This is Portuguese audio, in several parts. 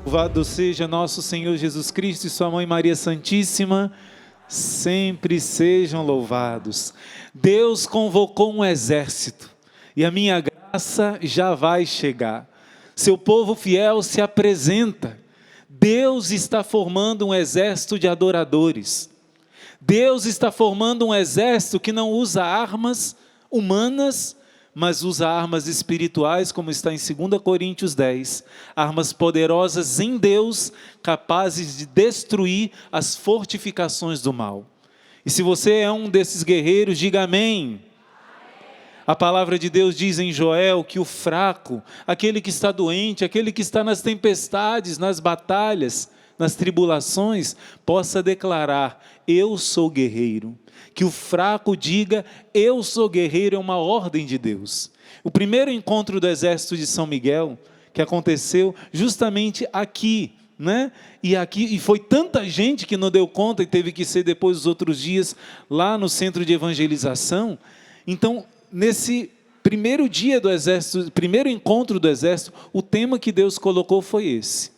Louvado seja nosso Senhor Jesus Cristo e sua mãe Maria Santíssima, sempre sejam louvados. Deus convocou um exército e a minha graça já vai chegar. Seu povo fiel se apresenta. Deus está formando um exército de adoradores. Deus está formando um exército que não usa armas humanas, mas usa armas espirituais, como está em 2 Coríntios 10. Armas poderosas em Deus, capazes de destruir as fortificações do mal. E se você é um desses guerreiros, diga amém. A palavra de Deus diz em Joel que o fraco, aquele que está doente, aquele que está nas tempestades, nas batalhas, nas tribulações, possa declarar: eu sou guerreiro. Que o fraco diga: eu sou guerreiro, é uma ordem de Deus. O primeiro encontro do exército de São Miguel, que aconteceu justamente aqui, né? E foi tanta gente que não deu conta e teve que ser depois os outros dias lá no centro de evangelização. Então, nesse primeiro dia do exército, primeiro encontro do exército, o tema que Deus colocou foi esse: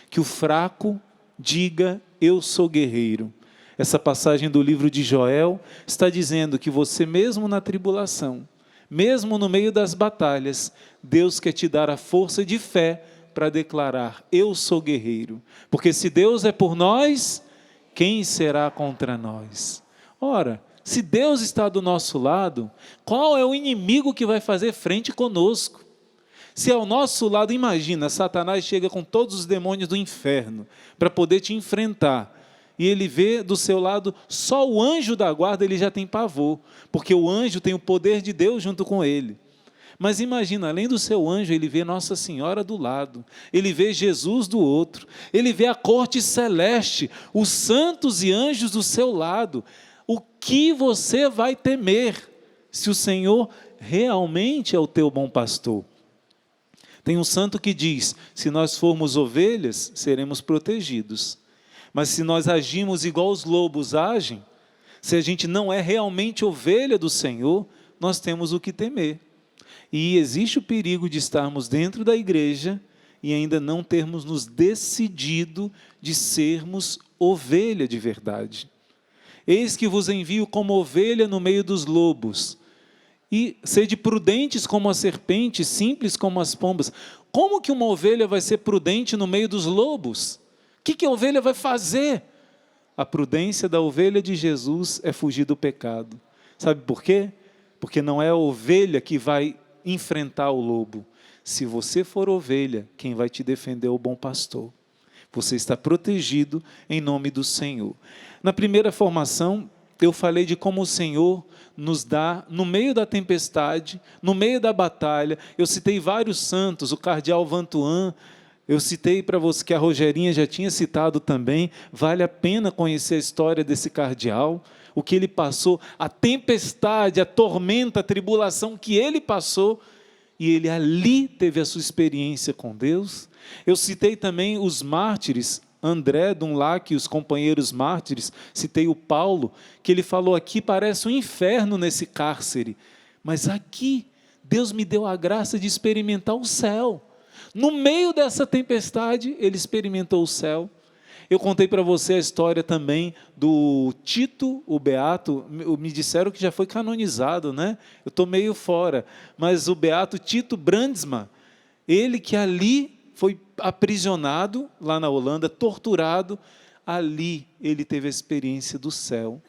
que o fraco diga: eu sou guerreiro. Essa passagem do livro de Joel está dizendo que você, mesmo na tribulação, mesmo no meio das batalhas, Deus quer te dar a força de fé para declarar: eu sou guerreiro. Porque se Deus é por nós, quem será contra nós? Ora, se Deus está do nosso lado, qual é o inimigo que vai fazer frente conosco? Se ao nosso lado, imagina, Satanás chega com todos os demônios do inferno para poder te enfrentar. E ele vê do seu lado só o anjo da guarda, ele já tem pavor, porque o anjo tem o poder de Deus junto com ele. Mas imagina, além do seu anjo, ele vê Nossa Senhora do lado, ele vê Jesus do outro, ele vê a corte celeste, os santos e anjos do seu lado. O que você vai temer se o Senhor realmente é o teu bom pastor? Tem um santo que diz: se nós formos ovelhas, seremos protegidos. Mas se nós agimos igual os lobos agem, se a gente não é realmente ovelha do Senhor, nós temos o que temer. E existe o perigo de estarmos dentro da igreja e ainda não termos nos decidido de sermos ovelha de verdade. Eis que vos envio como ovelha no meio dos lobos. E sede prudentes como a serpente, simples como as pombas. Como que uma ovelha vai ser prudente no meio dos lobos? O que a ovelha vai fazer? A prudência da ovelha de Jesus é fugir do pecado. Sabe por quê? Porque não é a ovelha que vai enfrentar o lobo. Se você for ovelha, quem vai te defender é o bom pastor. Você está protegido em nome do Senhor. Na primeira formação, eu falei de como o Senhor nos dá, no meio da tempestade, no meio da batalha. Eu citei vários santos, o cardeal Vantuan. Eu citei para você que a Rogerinha já tinha citado também. Vale a pena conhecer a história desse cardeal, o que ele passou, a tempestade, a tormenta, a tribulação que ele passou, e ele ali teve a sua experiência com Deus. Eu citei também os mártires, André Dunlac e os companheiros mártires, citei o Paulo, que ele falou: aqui parece um inferno nesse cárcere, mas aqui Deus me deu a graça de experimentar o céu. No meio dessa tempestade, ele experimentou o céu. Eu contei para você a história também do Tito, o Beato. Me disseram que já foi canonizado, né? Eu estou meio fora. Mas o Beato Tito Brandsma, ele que ali foi aprisionado, lá na Holanda, torturado, ali ele teve a experiência do céu.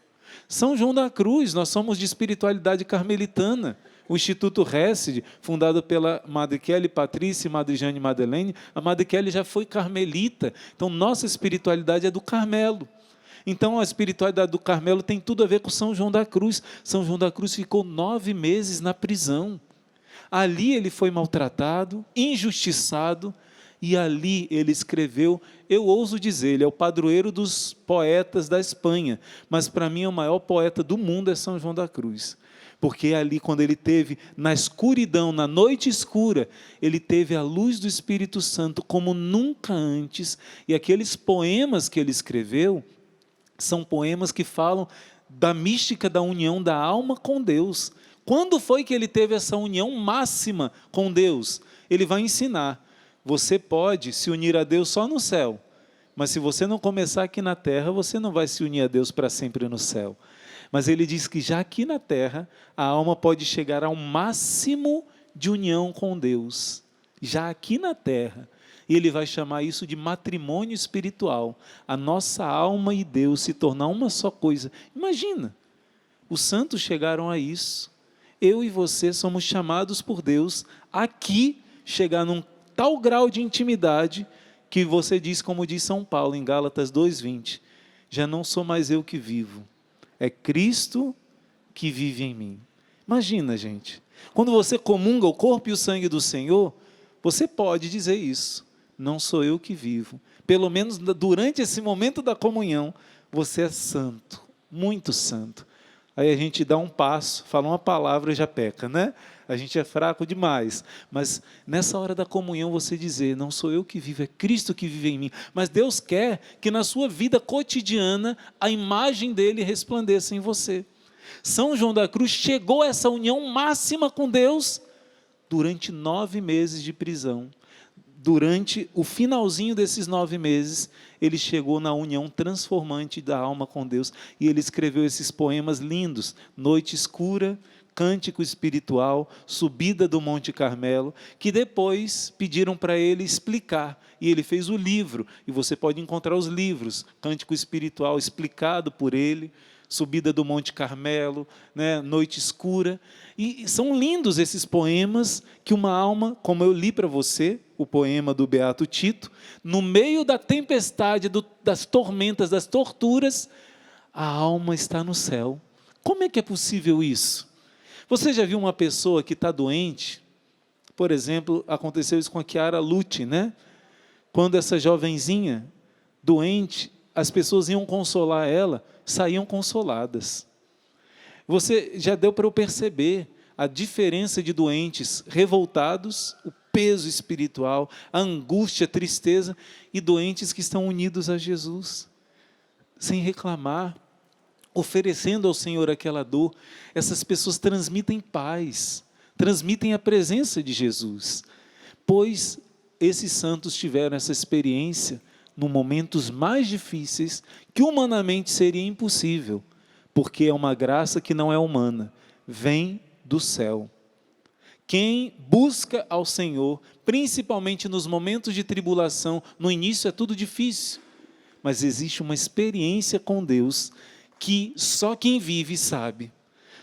São João da Cruz, nós somos de espiritualidade carmelitana. O Instituto Hesed, fundado pela Madre Kelly Patrícia e Madre Jane Madeleine, a Madre Kelly já foi carmelita, então nossa espiritualidade é do Carmelo. Então a espiritualidade do Carmelo tem tudo a ver com São João da Cruz. São João da Cruz ficou 9 meses na prisão. Ali ele foi maltratado, injustiçado, e ali ele escreveu, eu ouso dizer, ele é o padroeiro dos poetas da Espanha, mas para mim o maior poeta do mundo é São João da Cruz. Porque ali, quando ele teve na escuridão, na noite escura, ele teve a luz do Espírito Santo como nunca antes. E aqueles poemas que ele escreveu, são poemas que falam da mística da união da alma com Deus. Quando foi que ele teve essa união máxima com Deus? Ele vai ensinar. Você pode se unir a Deus só no céu, mas se você não começar aqui na terra, você não vai se unir a Deus para sempre no céu. Mas ele diz que já aqui na terra, a alma pode chegar ao máximo de união com Deus. Já aqui na terra. E ele vai chamar isso de matrimônio espiritual. A nossa alma e Deus se tornar uma só coisa. Imagina, os santos chegaram a isso. Eu e você somos chamados por Deus aqui chegar num tal grau de intimidade que você diz, como diz São Paulo em Gálatas 2:20, já não sou mais eu que vivo, é Cristo que vive em mim. Imagina, gente, quando você comunga o corpo e o sangue do Senhor, você pode dizer isso, não sou eu que vivo. Pelo menos durante esse momento da comunhão, você é santo, muito santo. Aí a gente dá um passo, fala uma palavra e já peca, né? A gente é fraco demais. Mas nessa hora da comunhão você dizer, não sou eu que vivo, é Cristo que vive em mim. Mas Deus quer que na sua vida cotidiana a imagem dele resplandeça em você. São João da Cruz chegou a essa união máxima com Deus durante 9 meses de prisão. Durante o finalzinho desses 9 meses, ele chegou na união transformante da alma com Deus. E ele escreveu esses poemas lindos, Noite Escura, Cântico Espiritual, Subida do Monte Carmelo, que depois pediram para ele explicar. E ele fez o livro, e você pode encontrar os livros, Cântico Espiritual explicado por ele, Subida do Monte Carmelo, né, Noite Escura. E são lindos esses poemas que uma alma, como eu li para você, o poema do Beato Tito, no meio da tempestade, das tormentas, das torturas, a alma está no céu. Como é que é possível isso? Você já viu uma pessoa que está doente? Por exemplo, aconteceu isso com a Chiara Lute, né? Quando essa jovenzinha doente, as pessoas iam consolar ela, saíam consoladas. Você já deu para eu perceber a diferença de doentes revoltados, o peso espiritual, a angústia, a tristeza, e doentes que estão unidos a Jesus, sem reclamar, oferecendo ao Senhor aquela dor. Essas pessoas transmitem paz, transmitem a presença de Jesus, pois esses santos tiveram essa experiência nos momentos mais difíceis, que humanamente seria impossível, porque é uma graça que não é humana, vem do céu. Quem busca ao Senhor, principalmente nos momentos de tribulação, no início é tudo difícil, mas existe uma experiência com Deus, que só quem vive sabe.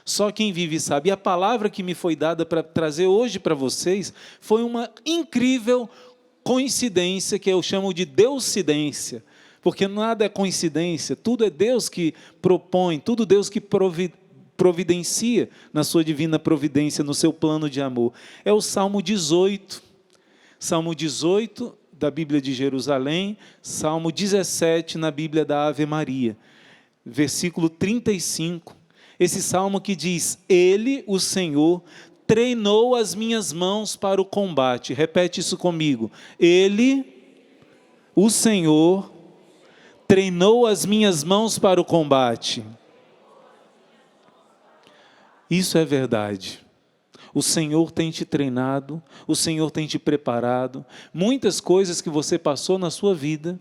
Só quem vive sabe. E a palavra que me foi dada para trazer hoje para vocês, foi uma incrível coincidência, que eu chamo de deusidência, porque nada é coincidência, tudo é Deus que propõe, tudo Deus que providencia na sua divina providência, no seu plano de amor. É o Salmo 18, Salmo 18 da Bíblia de Jerusalém, Salmo 17 na Bíblia da Ave Maria, versículo 35, esse salmo que diz, Ele, o Senhor, treinou as minhas mãos para o combate. Repete isso comigo. Ele, o Senhor, treinou as minhas mãos para o combate. Isso é verdade. O Senhor tem te treinado, o Senhor tem te preparado. Muitas coisas que você passou na sua vida,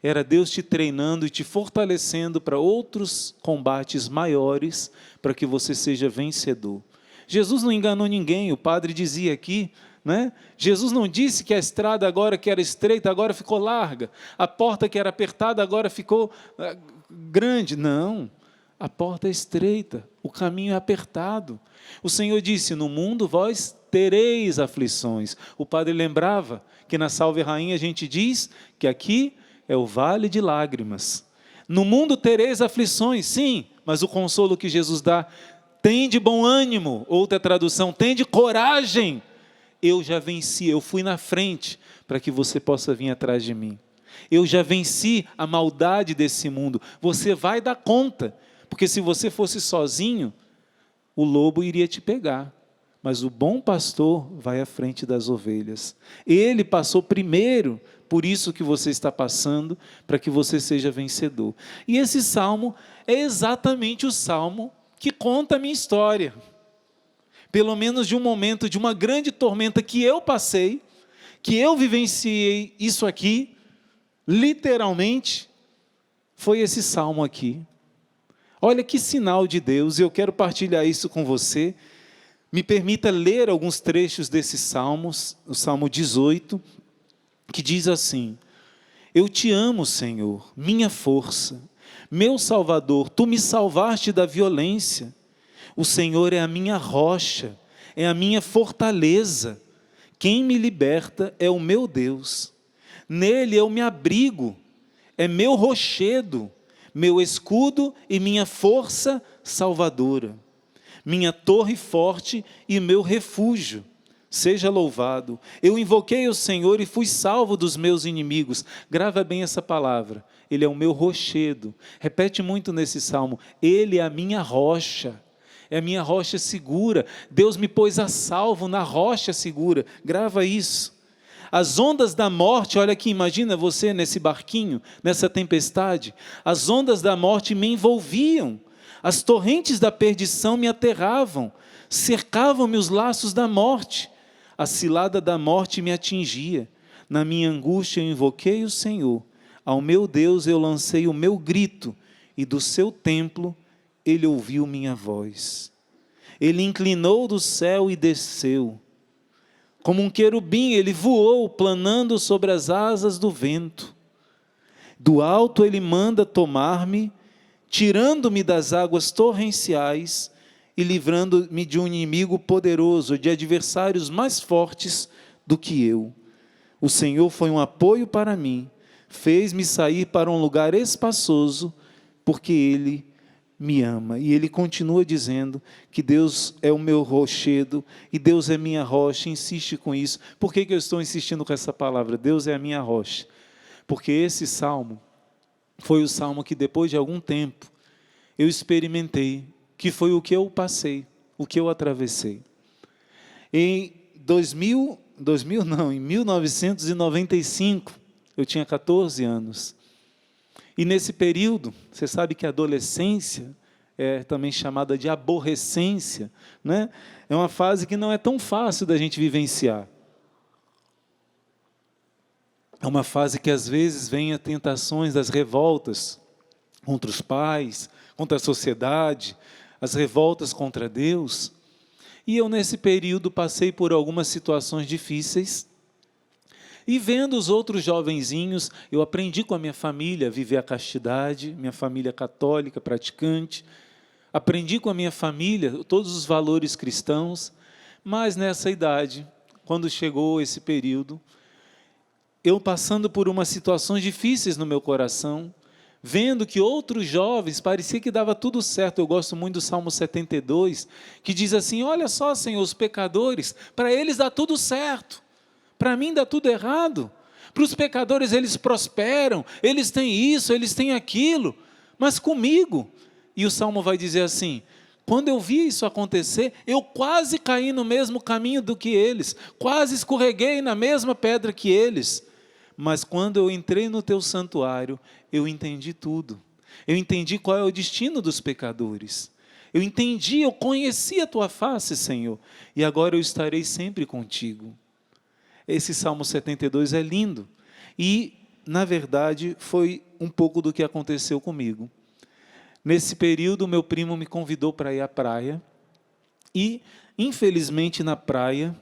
era Deus te treinando e te fortalecendo para outros combates maiores, para que você seja vencedor. Jesus não enganou ninguém, o padre dizia aqui, né? Jesus não disse que a estrada agora que era estreita, agora ficou larga, a porta que era apertada agora ficou grande. Não, a porta é estreita, o caminho é apertado. O Senhor disse, no mundo vós tereis aflições. O padre lembrava que na Salve Rainha a gente diz que aqui é o vale de lágrimas. No mundo tereis aflições, sim, mas o consolo que Jesus dá, tende bom ânimo, outra tradução, tende coragem, eu já venci, eu fui na frente, para que você possa vir atrás de mim. Eu já venci a maldade desse mundo, você vai dar conta, porque se você fosse sozinho, o lobo iria te pegar, mas o bom pastor vai à frente das ovelhas. Ele passou primeiro, por isso que você está passando, para que você seja vencedor. E esse salmo é exatamente o salmo que conta a minha história, pelo menos de um momento, de uma grande tormenta que eu passei, que eu vivenciei isso aqui, literalmente, foi esse salmo aqui. Olha que sinal de Deus, e eu quero partilhar isso com você. Me permita ler alguns trechos desses salmos, o Salmo 18, que diz assim: eu te amo, Senhor, minha força, meu Salvador, tu me salvaste da violência. O Senhor é a minha rocha, é a minha fortaleza. Quem me liberta é o meu Deus. Nele eu me abrigo, é meu rochedo, meu escudo e minha força salvadora. Minha torre forte e meu refúgio. Seja louvado. Eu invoquei o Senhor e fui salvo dos meus inimigos. Grava bem essa palavra. Ele é o meu rochedo. Repete muito nesse salmo. Ele é a minha rocha. É a minha rocha segura. Deus me pôs a salvo na rocha segura. Grava isso. As ondas da morte, olha aqui, imagina você nesse barquinho, nessa tempestade. As ondas da morte me envolviam. As torrentes da perdição me aterravam. Cercavam-me os laços da morte. A cilada da morte me atingia. Na minha angústia eu invoquei o Senhor. Ao meu Deus eu lancei o meu grito, e do seu templo ele ouviu minha voz. Ele inclinou do céu e desceu. Como um querubim ele voou, planando sobre as asas do vento. Do alto ele manda tomar-me, tirando-me das águas torrenciais, e livrando-me de um inimigo poderoso, de adversários mais fortes do que eu. O Senhor foi um apoio para mim, fez-me sair para um lugar espaçoso, porque Ele me ama. E Ele continua dizendo que Deus é o meu rochedo, e Deus é minha rocha, insiste com isso. Por que eu estou insistindo com essa palavra? Deus é a minha rocha. Porque esse salmo foi o salmo que depois de algum tempo eu experimentei, que foi o que eu passei, o que eu atravessei. Em 1995, eu tinha 14 anos. E nesse período, você sabe que a adolescência é também chamada de aborrecência, né? É uma fase que não é tão fácil da gente vivenciar. É uma fase que às vezes vem a tentações das revoltas contra os pais, contra a sociedade, as revoltas contra Deus. E eu nesse período passei por algumas situações difíceis, e vendo os outros jovenzinhos, eu aprendi com a minha família a viver a castidade, minha família católica, praticante, aprendi com a minha família todos os valores cristãos, mas nessa idade, quando chegou esse período, eu passando por umas situações difíceis no meu coração, vendo que outros jovens, parecia que dava tudo certo. Eu gosto muito do Salmo 72, que diz assim: olha só, Senhor, os pecadores, para eles dá tudo certo, para mim dá tudo errado. Para os pecadores eles prosperam, eles têm isso, eles têm aquilo, mas comigo, e o Salmo vai dizer assim: quando eu vi isso acontecer, eu quase caí no mesmo caminho do que eles, quase escorreguei na mesma pedra que eles. Mas quando eu entrei no teu santuário, eu entendi tudo. Eu entendi qual é o destino dos pecadores. Eu entendi, eu conheci a tua face, Senhor. E agora eu estarei sempre contigo. Esse Salmo 72 é lindo. E, na verdade, foi um pouco do que aconteceu comigo. Nesse período, meu primo me convidou para ir à praia. E, infelizmente, na praia,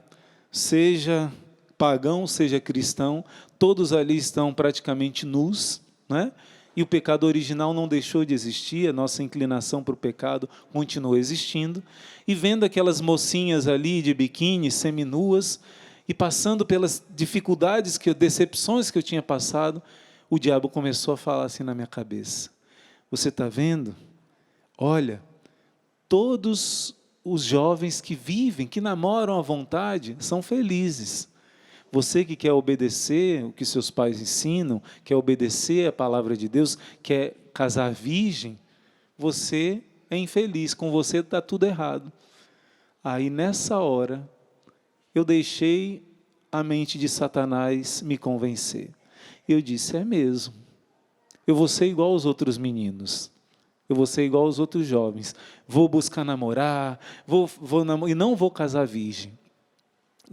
seja pagão, seja cristão, todos ali estão praticamente nus, né? E o pecado original não deixou de existir, a nossa inclinação para o pecado continua existindo, e vendo aquelas mocinhas ali de biquíni, seminuas, e passando pelas dificuldades, decepções que eu tinha passado, o diabo começou a falar assim na minha cabeça: você está vendo? Olha, todos os jovens que vivem, que namoram à vontade, são felizes. Você que quer obedecer o que seus pais ensinam, quer obedecer a palavra de Deus, quer casar virgem, você é infeliz, com você está tudo errado. Aí nessa hora, eu deixei a mente de Satanás me convencer. Eu disse: é mesmo, eu vou ser igual aos outros meninos, eu vou ser igual aos outros jovens, vou buscar namorar, e não vou casar virgem.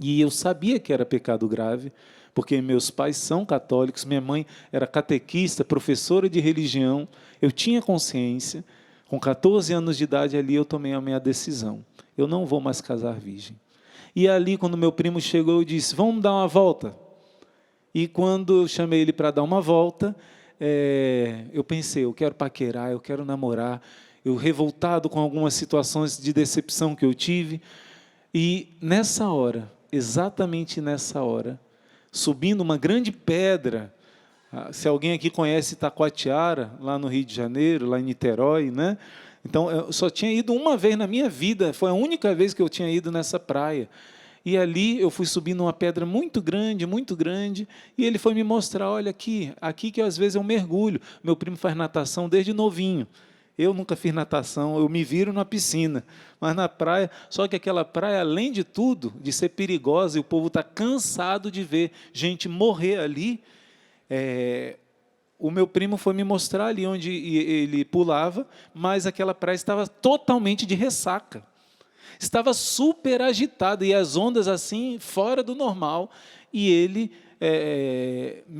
E eu sabia que era pecado grave, porque meus pais são católicos, minha mãe era catequista, professora de religião, eu tinha consciência. Com 14 anos de idade ali eu tomei a minha decisão. Eu não vou mais casar virgem. E ali, quando meu primo chegou, eu disse, vamos dar uma volta. E quando eu chamei ele para dar uma volta, eu pensei, eu quero paquerar, eu quero namorar, eu revoltado com algumas situações de decepção que eu tive. E nessa hora, exatamente nessa hora, subindo uma grande pedra, se alguém aqui conhece Itacoatiara, lá no Rio de Janeiro, lá em Niterói, né? Então, eu só tinha ido uma vez na minha vida, foi a única vez que eu tinha ido nessa praia. E ali eu fui subindo uma pedra muito grande, e ele foi me mostrar, olha aqui que às vezes eu mergulho. Meu primo faz natação desde novinho. Eu nunca fiz natação, eu me viro na piscina, mas na praia, só que aquela praia, além de tudo, de ser perigosa, e o povo está cansado de ver gente morrer ali, o meu primo foi me mostrar ali onde ele pulava, mas aquela praia estava totalmente de ressaca. Estava super agitada, e as ondas assim, fora do normal, e ele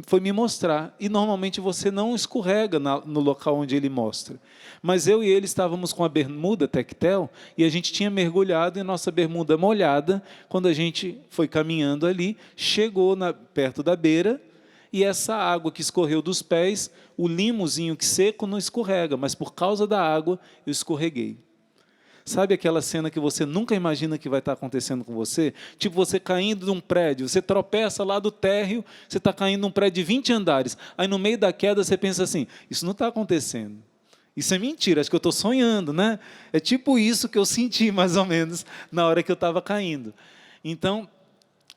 foi me mostrar. E normalmente você não escorrega no local onde ele mostra. Mas eu e ele estávamos com a bermuda tectel, e a gente tinha mergulhado, e nossa bermuda molhada, quando a gente foi caminhando ali, chegou perto da beira, e essa água que escorreu dos pés, o limozinho que seco não escorrega, mas por causa da água eu escorreguei. Sabe aquela cena que você nunca imagina que vai estar acontecendo com você? Tipo você caindo de um prédio, você tropeça lá do térreo, você está caindo num prédio de 20 andares, aí no meio da queda você pensa assim, isso não está acontecendo, isso é mentira, acho que eu estou sonhando, né? É tipo isso que eu senti mais ou menos na hora que eu estava caindo. Então,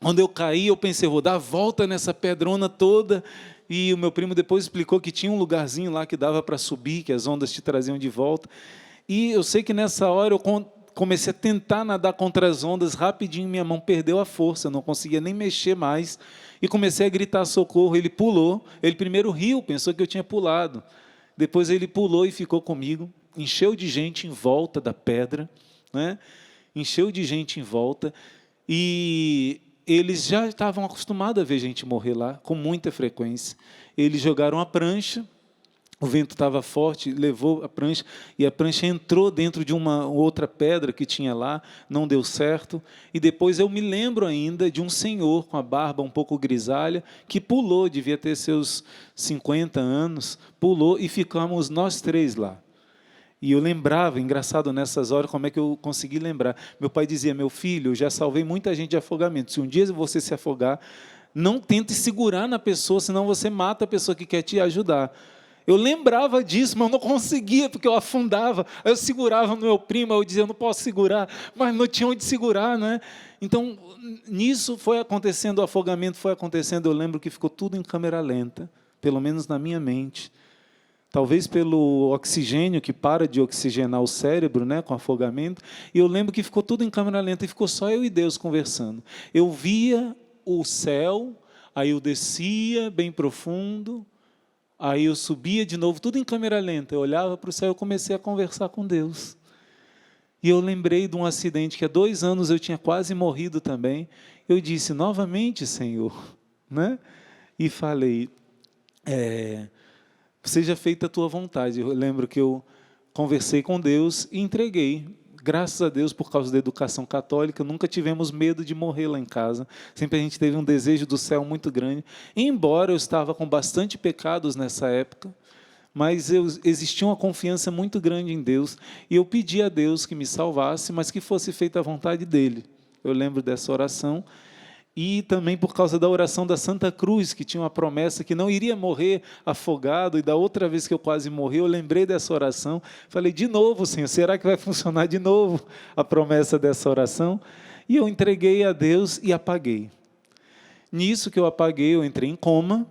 quando eu caí, eu pensei, vou dar a volta nessa pedrona toda, e o meu primo depois explicou que tinha um lugarzinho lá que dava para subir, que as ondas te traziam de volta. E eu sei que nessa hora eu comecei a tentar nadar contra as ondas, rapidinho minha mão perdeu a força, eu não conseguia nem mexer mais, e comecei a gritar socorro. Ele pulou, ele primeiro riu, pensou que eu tinha pulado, depois ele pulou e ficou comigo, encheu de gente em volta da pedra, né? Encheu de gente em volta, e eles já estavam acostumados a ver gente morrer lá, com muita frequência. Eles jogaram a prancha, o vento estava forte, levou a prancha, e a prancha entrou dentro de uma outra pedra que tinha lá, não deu certo. E depois eu me lembro ainda de um senhor com a barba um pouco grisalha, que pulou, devia ter seus 50 anos, pulou, e ficamos nós três lá. E eu lembrava, engraçado nessas horas, como é que eu consegui lembrar? Meu pai dizia, meu filho, eu já salvei muita gente de afogamento, se um dia você se afogar, não tente segurar na pessoa, senão você mata a pessoa que quer te ajudar. Eu lembrava disso, mas eu não conseguia, porque eu afundava. Aí eu segurava no meu primo, eu dizia, eu não posso segurar, mas não tinha onde segurar, né? Então, nisso foi acontecendo, o afogamento foi acontecendo, eu lembro que ficou tudo em câmera lenta, pelo menos na minha mente. Talvez pelo oxigênio, que para de oxigenar o cérebro, né, com afogamento, e eu lembro que ficou tudo em câmera lenta, e ficou só eu e Deus conversando. Eu via o céu, aí eu descia bem profundo, aí eu subia de novo, tudo em câmera lenta. Eu olhava para o céu e comecei a conversar com Deus. E eu lembrei de um acidente que há 2 anos eu tinha quase morrido também. Eu disse, novamente, Senhor, né? E falei, seja feita a tua vontade. Eu lembro que eu conversei com Deus e entreguei. Graças a Deus, por causa da educação católica, nunca tivemos medo de morrer lá em casa. Sempre a gente teve um desejo do céu muito grande. Embora eu estava com bastante pecados nessa época, mas existia uma confiança muito grande em Deus. E eu pedi a Deus que me salvasse, mas que fosse feita a vontade dEle. Eu lembro dessa oração. E também por causa da oração da Santa Cruz, que tinha uma promessa que não iria morrer afogado, e da outra vez que eu quase morri, eu lembrei dessa oração, falei, de novo, Senhor, será que vai funcionar de novo a promessa dessa oração? E eu entreguei a Deus e apaguei. Nisso que eu apaguei, eu entrei em coma,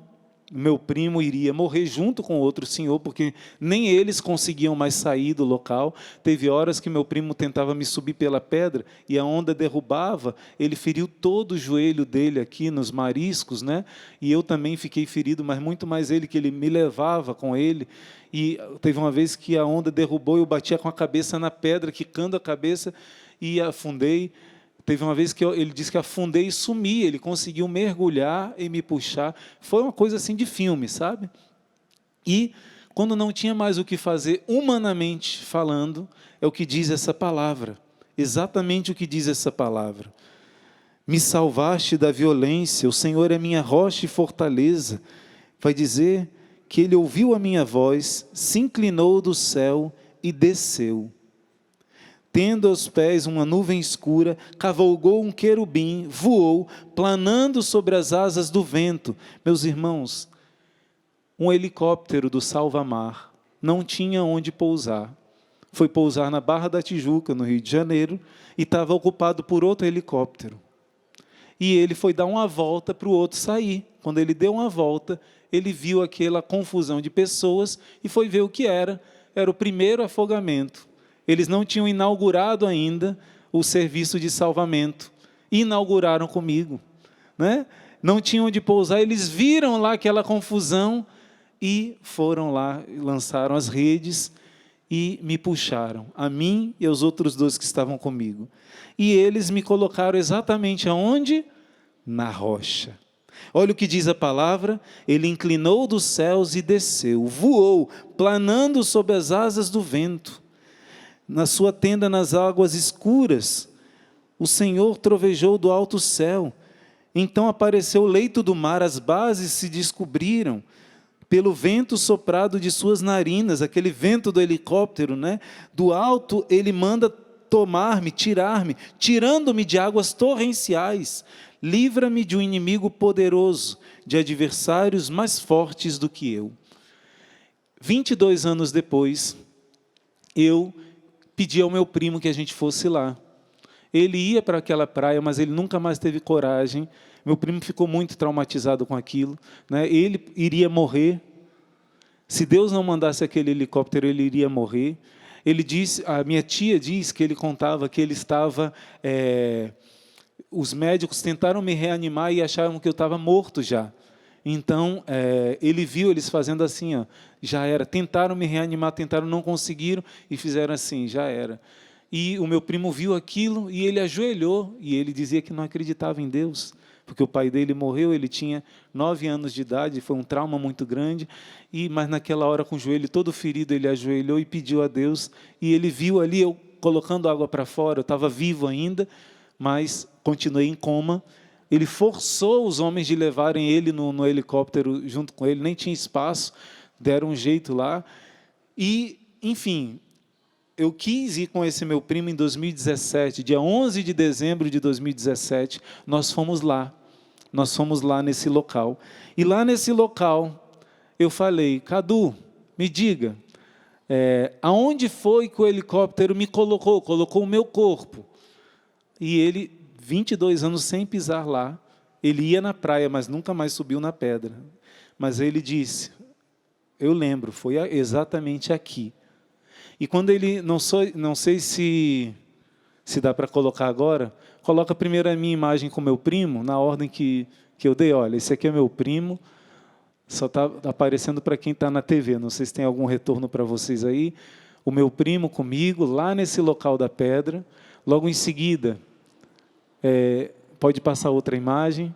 meu primo iria morrer junto com outro senhor, porque nem eles conseguiam mais sair do local. Teve horas que meu primo tentava me subir pela pedra e a onda derrubava, ele feriu todo o joelho dele aqui nos mariscos, né? E eu também fiquei ferido, mas muito mais ele, que ele me levava com ele. E teve uma vez que a onda derrubou e eu batia com a cabeça na pedra, quicando a cabeça, e afundei. Teve uma vez que ele disse que afundei e sumi, ele conseguiu mergulhar e me puxar. Foi uma coisa assim de filme, sabe? E quando não tinha mais o que fazer, humanamente falando, é o que diz essa palavra. Exatamente o que diz essa palavra. Me salvaste da violência, o Senhor é minha rocha e fortaleza. Vai dizer que ele ouviu a minha voz, se inclinou do céu e desceu. Tendo aos pés uma nuvem escura, cavalgou um querubim, voou, planando sobre as asas do vento. Meus irmãos, um helicóptero do Salva-Mar não tinha onde pousar. Foi pousar na Barra da Tijuca, no Rio de Janeiro, e estava ocupado por outro helicóptero. E ele foi dar uma volta para o outro sair. Quando ele deu uma volta, ele viu aquela confusão de pessoas e foi ver o que era. Era o primeiro afogamento. Eles não tinham inaugurado ainda o serviço de salvamento. Inauguraram comigo, né? Não tinham onde pousar, eles viram lá aquela confusão e foram lá, lançaram as redes e me puxaram, a mim e aos outros 2 que estavam comigo. E eles me colocaram exatamente aonde? Na rocha. Olha o que diz a palavra, ele inclinou dos céus e desceu, voou, planando sob as asas do vento. Na sua tenda nas águas escuras, o Senhor trovejou do alto céu. Então apareceu o leito do mar, as bases se descobriram. Pelo vento soprado de suas narinas, aquele vento do helicóptero, né? Do alto ele manda tomar-me, tirar-me, tirando-me de águas torrenciais. Livra-me de um inimigo poderoso, de adversários mais fortes do que eu. 22 anos depois, eu pedi ao meu primo que a gente fosse lá. Ele ia para aquela praia, mas ele nunca mais teve coragem. Meu primo ficou muito traumatizado com aquilo, né? Ele iria morrer. Se Deus não mandasse aquele helicóptero, ele iria morrer. Ele disse, a minha tia diz que ele contava que ele estava... os médicos tentaram me reanimar e acharam que eu estava morto já. Então, ele viu eles fazendo assim, ó, já era. Tentaram me reanimar, tentaram, não conseguiram e fizeram assim, já era. E o meu primo viu aquilo e ele ajoelhou e ele dizia que não acreditava em Deus, porque o pai dele morreu, ele tinha 9 anos de idade, foi um trauma muito grande, mas naquela hora, com o joelho todo ferido, ele ajoelhou e pediu a Deus, e ele viu ali eu colocando água para fora, eu estava vivo ainda, mas continuei em coma. Ele forçou os homens de levarem ele no helicóptero junto com ele, nem tinha espaço, deram um jeito lá. E, enfim, eu quis ir com esse meu primo em 2017, dia 11 de dezembro de 2017, nós fomos lá nesse local. E lá nesse local, eu falei, Cadu, me diga, aonde foi que o helicóptero me colocou o meu corpo? E ele... 22 anos sem pisar lá, ele ia na praia, mas nunca mais subiu na pedra. Mas ele disse, eu lembro, foi exatamente aqui. E quando ele, não sei se dá para colocar agora, coloca primeiro a minha imagem com meu primo, na ordem que eu dei. Olha, esse aqui é meu primo, só está aparecendo para quem está na TV, não sei se tem algum retorno para vocês aí. O meu primo comigo, lá nesse local da pedra, logo em seguida... pode passar outra imagem.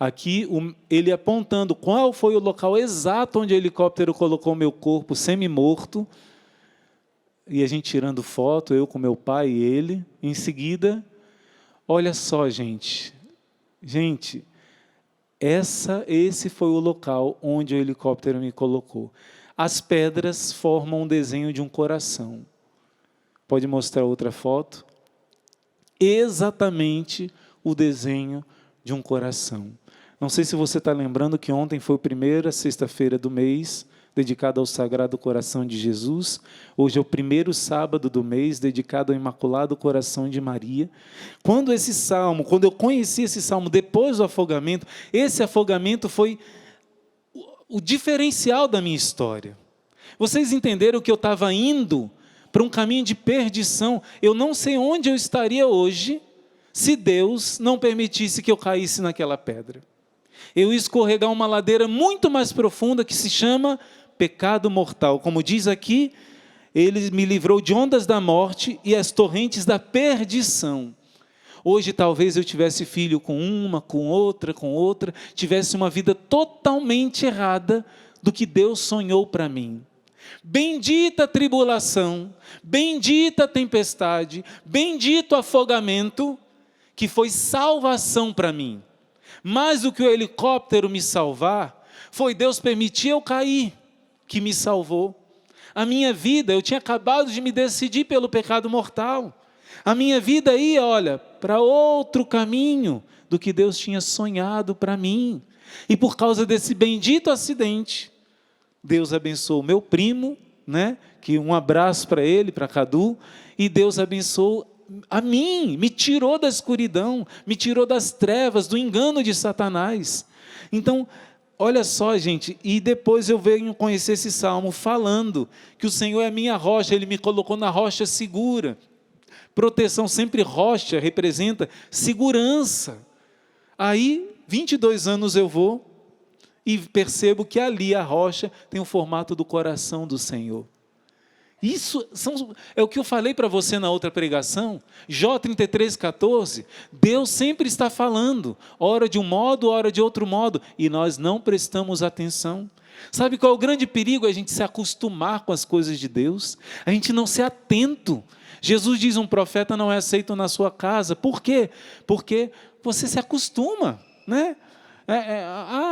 Aqui, ele apontando qual foi o local exato onde o helicóptero colocou o meu corpo semi-morto. E a gente tirando foto, eu com meu pai e ele. Em seguida, olha só, gente. Gente, esse foi o local onde o helicóptero me colocou. As pedras formam um desenho de um coração. Pode mostrar outra foto? Exatamente o desenho de um coração. Não sei se você está lembrando que ontem foi a primeira sexta-feira do mês, dedicada ao Sagrado Coração de Jesus. Hoje é o primeiro sábado do mês, dedicado ao Imaculado Coração de Maria. Quando eu conheci esse salmo depois do afogamento, esse afogamento foi o diferencial da minha história. Vocês entenderam que eu estava indo para um caminho de perdição. Eu não sei onde eu estaria hoje se Deus não permitisse que eu caísse naquela pedra. Eu ia escorregar uma ladeira muito mais profunda que se chama pecado mortal. Como diz aqui, Ele me livrou de ondas da morte e as torrentes da perdição. Hoje talvez eu tivesse filho com uma, com outra, tivesse uma vida totalmente errada do que Deus sonhou para mim. Bendita a tribulação, bendita a tempestade, bendito o afogamento, que foi salvação para mim. Mais do que o helicóptero me salvar, foi Deus permitir eu cair, que me salvou. A minha vida, eu tinha acabado de me decidir pelo pecado mortal. A minha vida ia, olha, para outro caminho do que Deus tinha sonhado para mim. E por causa desse bendito acidente, Deus abençoou meu primo, né? Que um abraço para ele, para Cadu, e Deus abençoou a mim, me tirou da escuridão, me tirou das trevas, do engano de Satanás. Então, olha só, gente, e depois eu venho conhecer esse salmo falando que o Senhor é a minha rocha, Ele me colocou na rocha segura. Proteção, sempre rocha, representa segurança. Aí, 22 anos eu vou e percebo que ali a rocha tem o formato do coração do Senhor. Isso é o que eu falei para você na outra pregação, Jó 33,14, Deus sempre está falando, ora de um modo, ora de outro modo, e nós não prestamos atenção. Sabe qual é o grande perigo? A gente se acostumar com as coisas de Deus, a gente não ser atento. Jesus diz, um profeta não é aceito na sua casa. Por quê? Porque você se acostuma, né?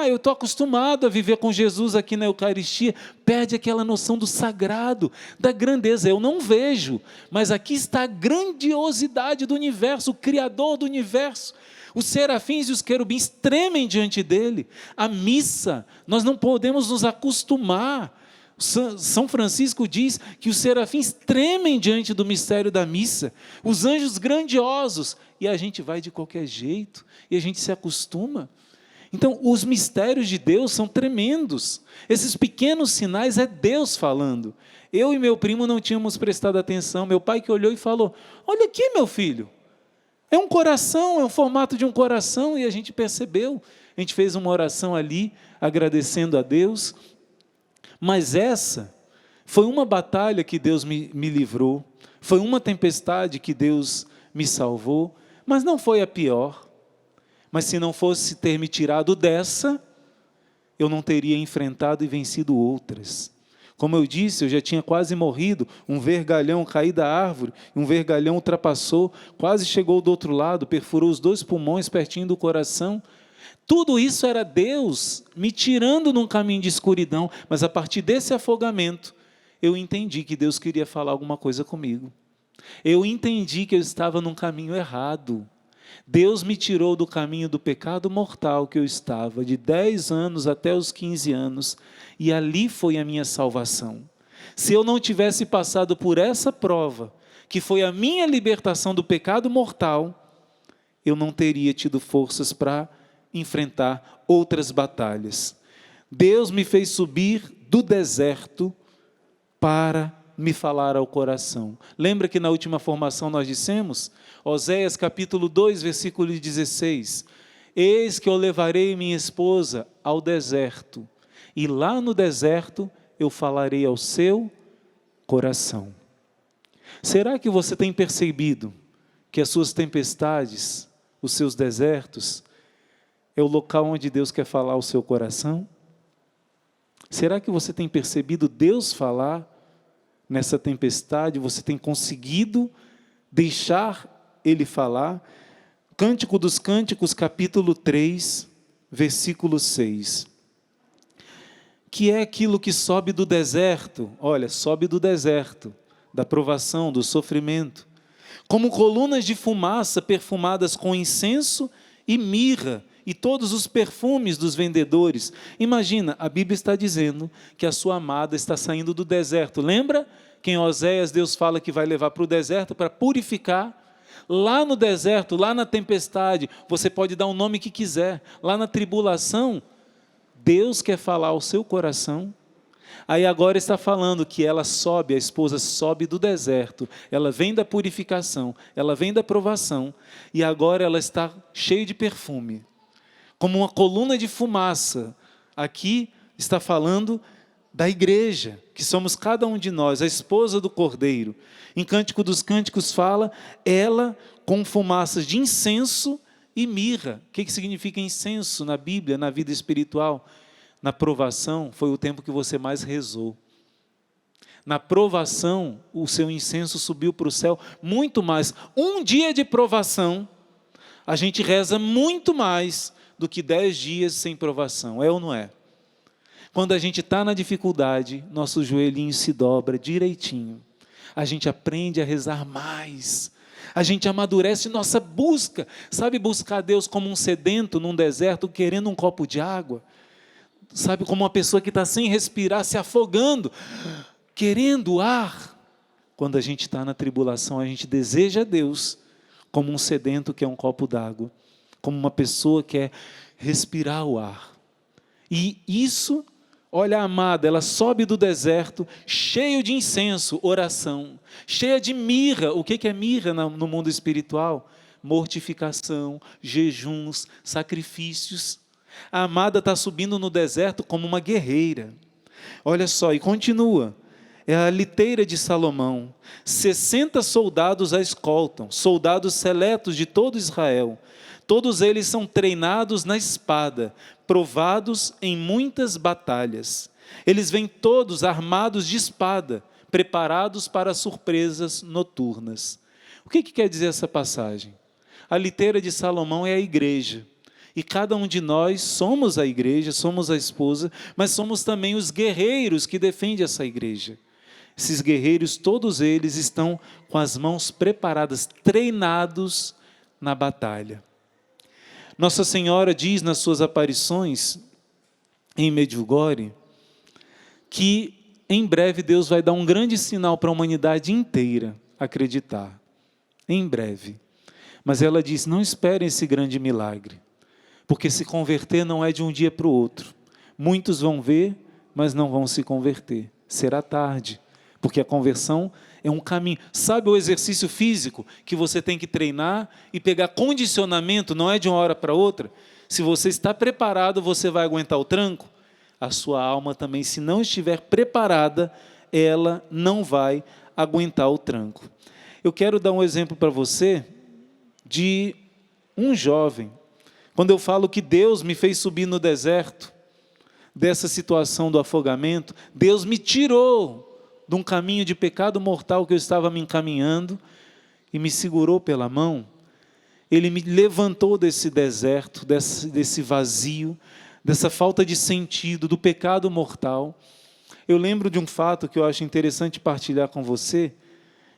Eu estou acostumado a viver com Jesus aqui na Eucaristia, perde aquela noção do sagrado, da grandeza. Eu não vejo, mas aqui está a grandiosidade do universo, o Criador do universo. Os serafins e os querubins tremem diante dele. A missa, nós não podemos nos acostumar. São Francisco diz que os serafins tremem diante do mistério da missa, os anjos grandiosos, e a gente vai de qualquer jeito, e a gente se acostuma. Então, os mistérios de Deus são tremendos. Esses pequenos sinais é Deus falando. Eu e meu primo não tínhamos prestado atenção. Meu pai que olhou e falou, olha aqui, meu filho. É um coração, é o formato de um coração. E a gente percebeu. A gente fez uma oração ali, agradecendo a Deus. Mas essa foi uma batalha que Deus me livrou. Foi uma tempestade que Deus me salvou. Mas não foi a pior. Mas se não fosse ter me tirado dessa, eu não teria enfrentado e vencido outras. Como eu disse, eu já tinha quase morrido, um vergalhão caí da árvore, um vergalhão ultrapassou, quase chegou do outro lado, perfurou os 2 pulmões pertinho do coração. Tudo isso era Deus me tirando num caminho de escuridão, mas a partir desse afogamento, eu entendi que Deus queria falar alguma coisa comigo. Eu entendi que eu estava num caminho errado. Deus me tirou do caminho do pecado mortal que eu estava, de 10 anos até os 15 anos, e ali foi a minha salvação. Se eu não tivesse passado por essa prova, que foi a minha libertação do pecado mortal, eu não teria tido forças para enfrentar outras batalhas. Deus me fez subir do deserto para me falar ao coração. Lembra que na última formação nós dissemos? Oséias capítulo 2, versículo 16. Eis que eu levarei minha esposa ao deserto, e lá no deserto eu falarei ao seu coração. Será que você tem percebido que as suas tempestades, os seus desertos, é o local onde Deus quer falar ao seu coração? Será que você tem percebido Deus falar nessa tempestade? Você tem conseguido deixar Ele falar? Cântico dos Cânticos, capítulo 3, versículo 6. Que é aquilo que sobe do deserto? Olha, sobe do deserto, da provação, do sofrimento, como colunas de fumaça perfumadas com incenso e mirra, e todos os perfumes dos vendedores. Imagina, a Bíblia está dizendo que a sua amada está saindo do deserto. Lembra que em Oséias Deus fala que vai levar para o deserto para purificar? Lá no deserto, lá na tempestade, você pode dar o nome que quiser. Lá na tribulação, Deus quer falar ao seu coração. Aí agora está falando que ela sobe, a esposa sobe do deserto, ela vem da purificação, ela vem da provação, e agora ela está cheia de perfume, como uma coluna de fumaça. Aqui está falando da igreja, que somos cada um de nós, a esposa do Cordeiro. Em Cântico dos Cânticos fala, ela com fumaças de incenso e mirra. O que significa incenso na Bíblia, na vida espiritual? Na provação, foi o tempo que você mais rezou. Na provação, o seu incenso subiu para o céu muito mais. Um dia de provação, a gente reza muito mais do que 10 dias sem provação. É ou não é? Quando a gente está na dificuldade, nosso joelhinho se dobra direitinho. A gente aprende a rezar mais. A gente amadurece nossa busca. Sabe, buscar Deus como um sedento num deserto, querendo um copo de água? Sabe, como uma pessoa que está sem respirar, se afogando, querendo ar. Quando a gente está na tribulação, a gente deseja Deus como um sedento que é um copo d'água. Como uma pessoa que quer respirar o ar. E isso... Olha a amada, ela sobe do deserto, cheio de incenso, oração, cheia de mirra. O que é mirra no mundo espiritual? Mortificação, jejuns, sacrifícios. A amada está subindo no deserto como uma guerreira. Olha só, e continua. É a liteira de Salomão. 60 soldados a escoltam, soldados seletos de todo Israel. Todos eles são treinados na espada, provados em muitas batalhas. Eles vêm todos armados de espada, preparados para surpresas noturnas. O que quer dizer essa passagem? A liteira de Salomão é a igreja. E cada um de nós somos a igreja, somos a esposa, mas somos também os guerreiros que defendem essa igreja. Esses guerreiros, todos eles estão com as mãos preparadas, treinados na batalha. Nossa Senhora diz nas suas aparições em Medjugorje que em breve Deus vai dar um grande sinal para a humanidade inteira acreditar. Em breve. Mas ela diz, não esperem esse grande milagre, porque se converter não é de um dia para o outro. Muitos vão ver, mas não vão se converter. Será tarde, porque a conversão é um caminho. Sabe o exercício físico que você tem que treinar e pegar condicionamento, não é de uma hora para outra? Se você está preparado, você vai aguentar o tranco? A sua alma também, se não estiver preparada, ela não vai aguentar o tranco. Eu quero dar um exemplo para você de um jovem. Quando eu falo que Deus me fez subir no deserto, dessa situação do afogamento, Deus me tirou de um caminho de pecado mortal que eu estava me encaminhando e me segurou pela mão. Ele me levantou desse deserto, desse vazio, dessa falta de sentido, do pecado mortal. Eu lembro de um fato que eu acho interessante partilhar com você,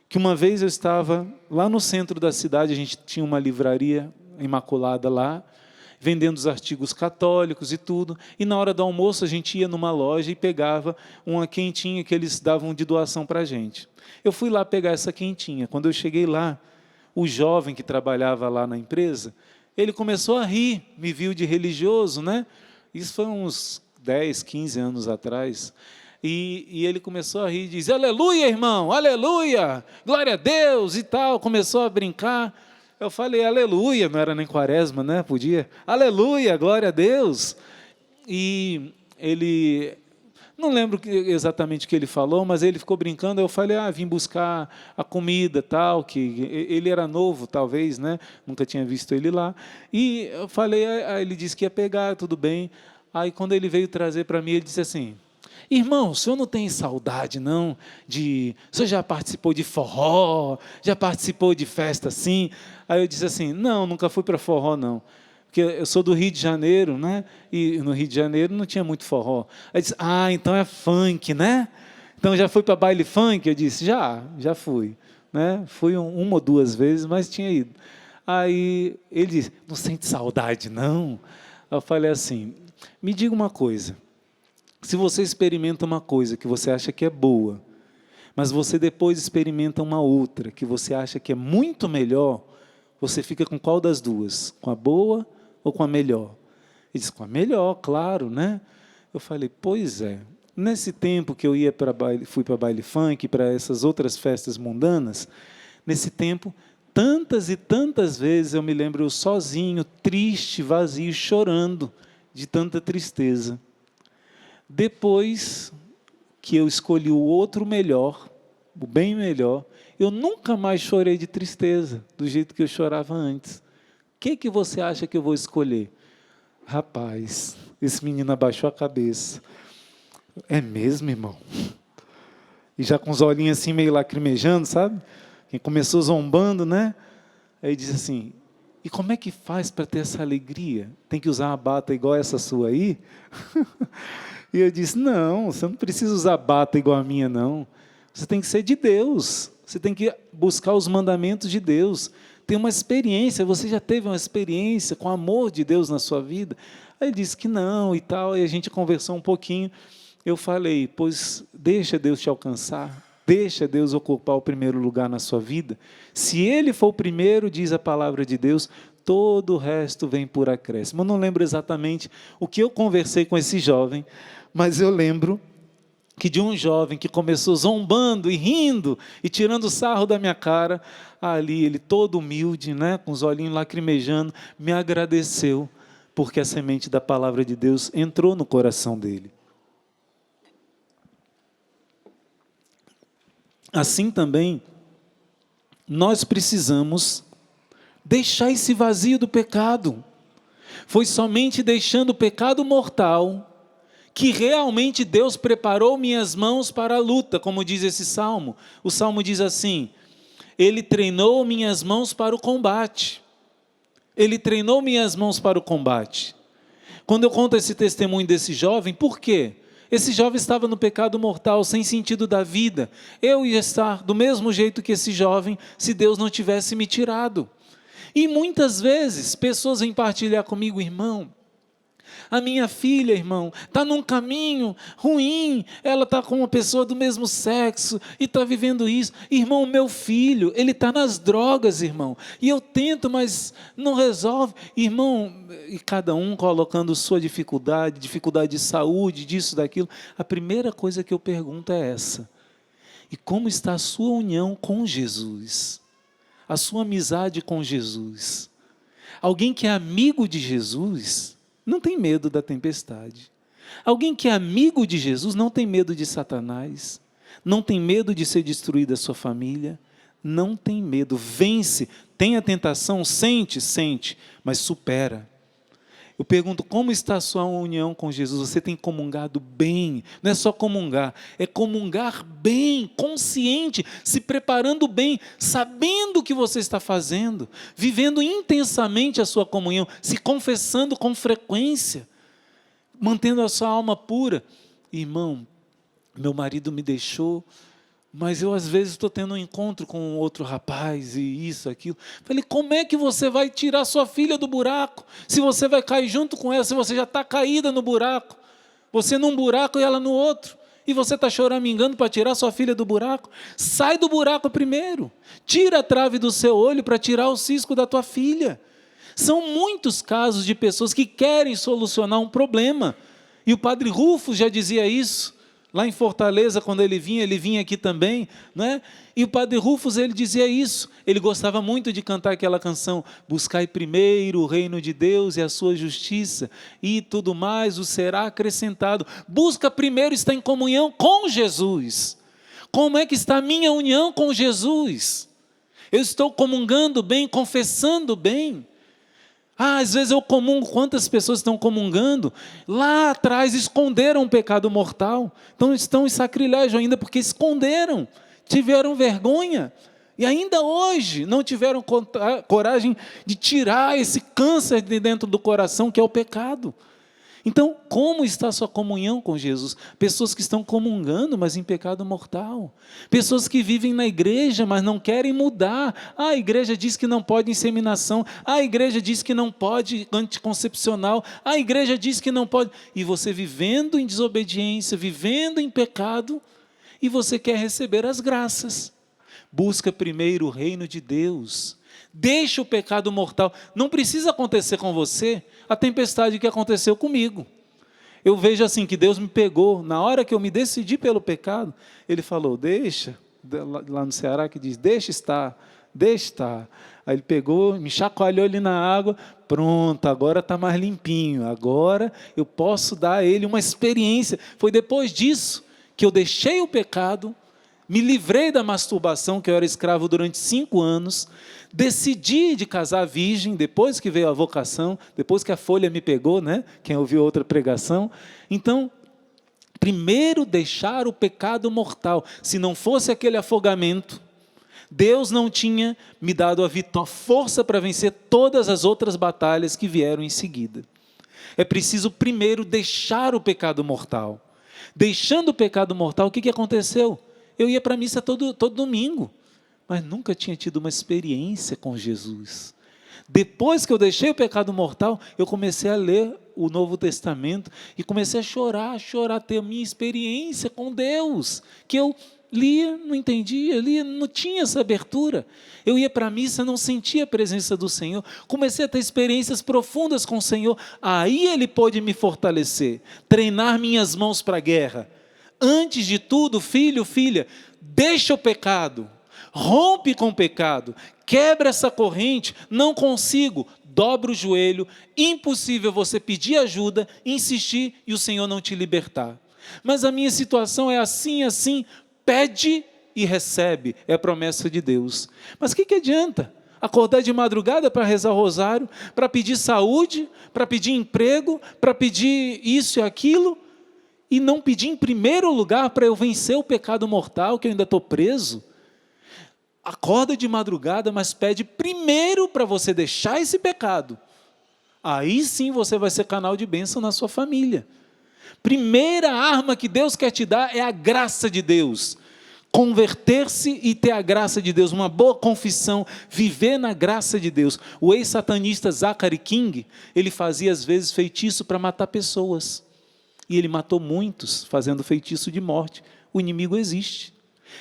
que uma vez eu estava lá no centro da cidade, a gente tinha uma livraria imaculada lá, vendendo os artigos católicos e tudo, e na hora do almoço a gente ia numa loja e pegava uma quentinha que eles davam de doação para a gente. Eu fui lá pegar essa quentinha. Quando eu cheguei lá, o jovem que trabalhava lá na empresa, ele começou a rir, me viu de religioso, né? Isso foi uns 10, 15 anos atrás. E ele começou a rir e diz, aleluia, irmão, aleluia, glória a Deus e tal. Começou a brincar. Eu falei, aleluia, não era nem quaresma, né? Podia. Aleluia, glória a Deus. E ele, não lembro exatamente o que ele falou, mas ele ficou brincando. Eu falei, vim buscar a comida, tal, que ele era novo, talvez, né? Nunca tinha visto ele lá. E eu falei, aí ele disse que ia pegar, tudo bem. Aí quando ele veio trazer para mim, ele disse assim, irmão, o senhor não tem saudade, não? O senhor já participou de forró? Já participou de festa assim? Aí eu disse assim, não, nunca fui para forró, não. Porque eu sou do Rio de Janeiro, né? E no Rio de Janeiro não tinha muito forró. Aí disse, então é funk, né? Então já foi para baile funk? Eu disse, já fui. Né? Fui uma ou duas vezes, mas tinha ido. Aí ele disse, não sente saudade, não? Eu falei assim, me diga uma coisa. Se você experimenta uma coisa que você acha que é boa, mas você depois experimenta uma outra que você acha que é muito melhor, você fica com qual das duas? Com a boa ou com a melhor? Ele disse, com a melhor, claro, né? Eu falei, pois é. Nesse tempo que eu fui para baile funk, para essas outras festas mundanas, nesse tempo, tantas e tantas vezes eu me lembro eu sozinho, triste, vazio, chorando de tanta tristeza. Depois, que eu escolhi o outro melhor, o bem melhor, eu nunca mais chorei de tristeza, do jeito que eu chorava antes. O que você acha que eu vou escolher? Rapaz, esse menino abaixou a cabeça. É mesmo, irmão? E já com os olhinhos assim meio lacrimejando, sabe? Quem começou zombando, né? Aí diz assim, e como é que faz para ter essa alegria? Tem que usar uma bata igual essa sua aí? E eu disse, não, você não precisa usar bata igual a minha, não. Você tem que ser de Deus. Você tem que buscar os mandamentos de Deus. Tem uma experiência, você já teve uma experiência com o amor de Deus na sua vida? Aí ele disse que não e tal, e a gente conversou um pouquinho. Eu falei, pois deixa Deus te alcançar, deixa Deus ocupar o primeiro lugar na sua vida. Se Ele for o primeiro, diz a palavra de Deus, todo o resto vem por acréscimo. Eu não lembro exatamente o que eu conversei com esse jovem, mas eu lembro que de um jovem que começou zombando e rindo e tirando sarro da minha cara, ali ele todo humilde, né, com os olhinhos lacrimejando, me agradeceu, porque a semente da palavra de Deus entrou no coração dele. Assim também, nós precisamos deixar esse vazio do pecado. Foi somente deixando o pecado mortal que realmente Deus preparou minhas mãos para a luta, como diz esse salmo. O salmo diz assim, Ele treinou minhas mãos para o combate. Ele treinou minhas mãos para o combate. Quando eu conto esse testemunho desse jovem, por quê? Esse jovem estava no pecado mortal, sem sentido da vida. Eu ia estar do mesmo jeito que esse jovem, se Deus não tivesse me tirado. E muitas vezes, pessoas vêm partilhar comigo, irmão, a minha filha, irmão, está num caminho ruim, ela está com uma pessoa do mesmo sexo e está vivendo isso. Irmão, meu filho, ele está nas drogas, irmão, e eu tento, mas não resolve. Irmão, e cada um colocando sua dificuldade de saúde, disso, daquilo. A primeira coisa que eu pergunto é essa: e como está a sua união com Jesus? A sua amizade com Jesus? Alguém que é amigo de Jesus não tem medo da tempestade. Alguém que é amigo de Jesus não tem medo de Satanás, não tem medo de ser destruída a sua família, não tem medo, vence, tem a tentação, sente, mas supera. Eu pergunto, como está a sua união com Jesus? Você tem comungado bem? Não é só comungar, é comungar bem, consciente, se preparando bem, sabendo o que você está fazendo, vivendo intensamente a sua comunhão, se confessando com frequência, mantendo a sua alma pura. Irmão, meu marido me deixou, mas eu às vezes estou tendo um encontro com outro rapaz e isso, aquilo. Falei, como é que você vai tirar sua filha do buraco? Se você vai cair junto com ela, se você já está caída no buraco. Você num buraco e ela no outro. E você está choramingando para tirar sua filha do buraco? Sai do buraco primeiro. Tira a trave do seu olho para tirar o cisco da tua filha. São muitos casos de pessoas que querem solucionar um problema. E o padre Rufus já dizia isso. Lá em Fortaleza, quando ele vinha aqui também, né? E o padre Rufus, ele dizia isso, ele gostava muito de cantar aquela canção, buscai primeiro o reino de Deus e a sua justiça, e tudo mais o será acrescentado. Busca primeiro estar em comunhão com Jesus. Como é que está a minha união com Jesus? Eu estou comungando bem, confessando bem? Às vezes eu comungo, quantas pessoas estão comungando, lá atrás esconderam um pecado mortal, então estão em sacrilégio ainda porque esconderam, tiveram vergonha, e ainda hoje não tiveram coragem de tirar esse câncer de dentro do coração que é o pecado. Então, como está a sua comunhão com Jesus? Pessoas que estão comungando, mas em pecado mortal. Pessoas que vivem na igreja, mas não querem mudar. A igreja diz que não pode inseminação. A igreja diz que não pode anticoncepcional. A igreja diz que não pode. E você vivendo em desobediência, vivendo em pecado, e você quer receber as graças. Busca primeiro o reino de Deus. Deixa o pecado mortal. Não precisa acontecer com você a tempestade que aconteceu comigo. Eu vejo assim que Deus me pegou, na hora que eu me decidi pelo pecado, Ele falou, deixa, lá no Ceará que diz, deixa estar. Aí Ele pegou, me chacoalhou ali na água, pronto, agora está mais limpinho, agora eu posso dar a Ele uma experiência. Foi depois disso que eu deixei o pecado, me livrei da masturbação, que eu era escravo durante 5 anos, decidi de casar virgem, depois que veio a vocação, depois que a folha me pegou, né? Quem ouviu outra pregação. Então, primeiro deixar o pecado mortal. Se não fosse aquele afogamento, Deus não tinha me dado a força para vencer todas as outras batalhas que vieram em seguida. É preciso primeiro deixar o pecado mortal. Deixando o pecado mortal, o que aconteceu? Eu ia para a missa todo domingo, mas nunca tinha tido uma experiência com Jesus. Depois que eu deixei o pecado mortal, eu comecei a ler o Novo Testamento e comecei a chorar, ter a minha experiência com Deus, que eu lia, não entendia, não tinha essa abertura. Eu ia para a missa, não sentia a presença do Senhor, comecei a ter experiências profundas com o Senhor, aí Ele pôde me fortalecer, treinar minhas mãos para a guerra. Antes de tudo, filho, filha, deixa o pecado, rompe com o pecado, quebra essa corrente, não consigo, dobra o joelho, impossível você pedir ajuda, insistir e o Senhor não te libertar. Mas a minha situação é assim, pede e recebe, é a promessa de Deus. Mas o que adianta? Acordar de madrugada para rezar o rosário, para pedir saúde, para pedir emprego, para pedir isso e aquilo, e não pedir em primeiro lugar para eu vencer o pecado mortal, que eu ainda estou preso. Acorda de madrugada, mas pede primeiro para você deixar esse pecado. Aí sim você vai ser canal de bênção na sua família. Primeira arma que Deus quer te dar é a graça de Deus. Converter-se e ter a graça de Deus, uma boa confissão, viver na graça de Deus. O ex-satanista Zachary King, ele fazia às vezes feitiço para matar pessoas. E ele matou muitos fazendo feitiço de morte. O inimigo existe.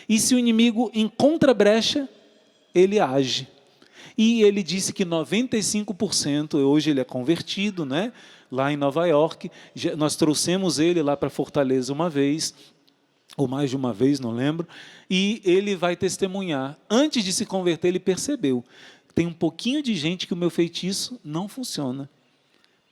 E se o inimigo encontra brecha, ele age. E ele disse que 95%, hoje ele é convertido, né? Lá em Nova York, nós trouxemos ele lá para Fortaleza uma vez, ou mais de uma vez, não lembro, e ele vai testemunhar. Antes de se converter, ele percebeu, tem um pouquinho de gente que o meu feitiço não funciona.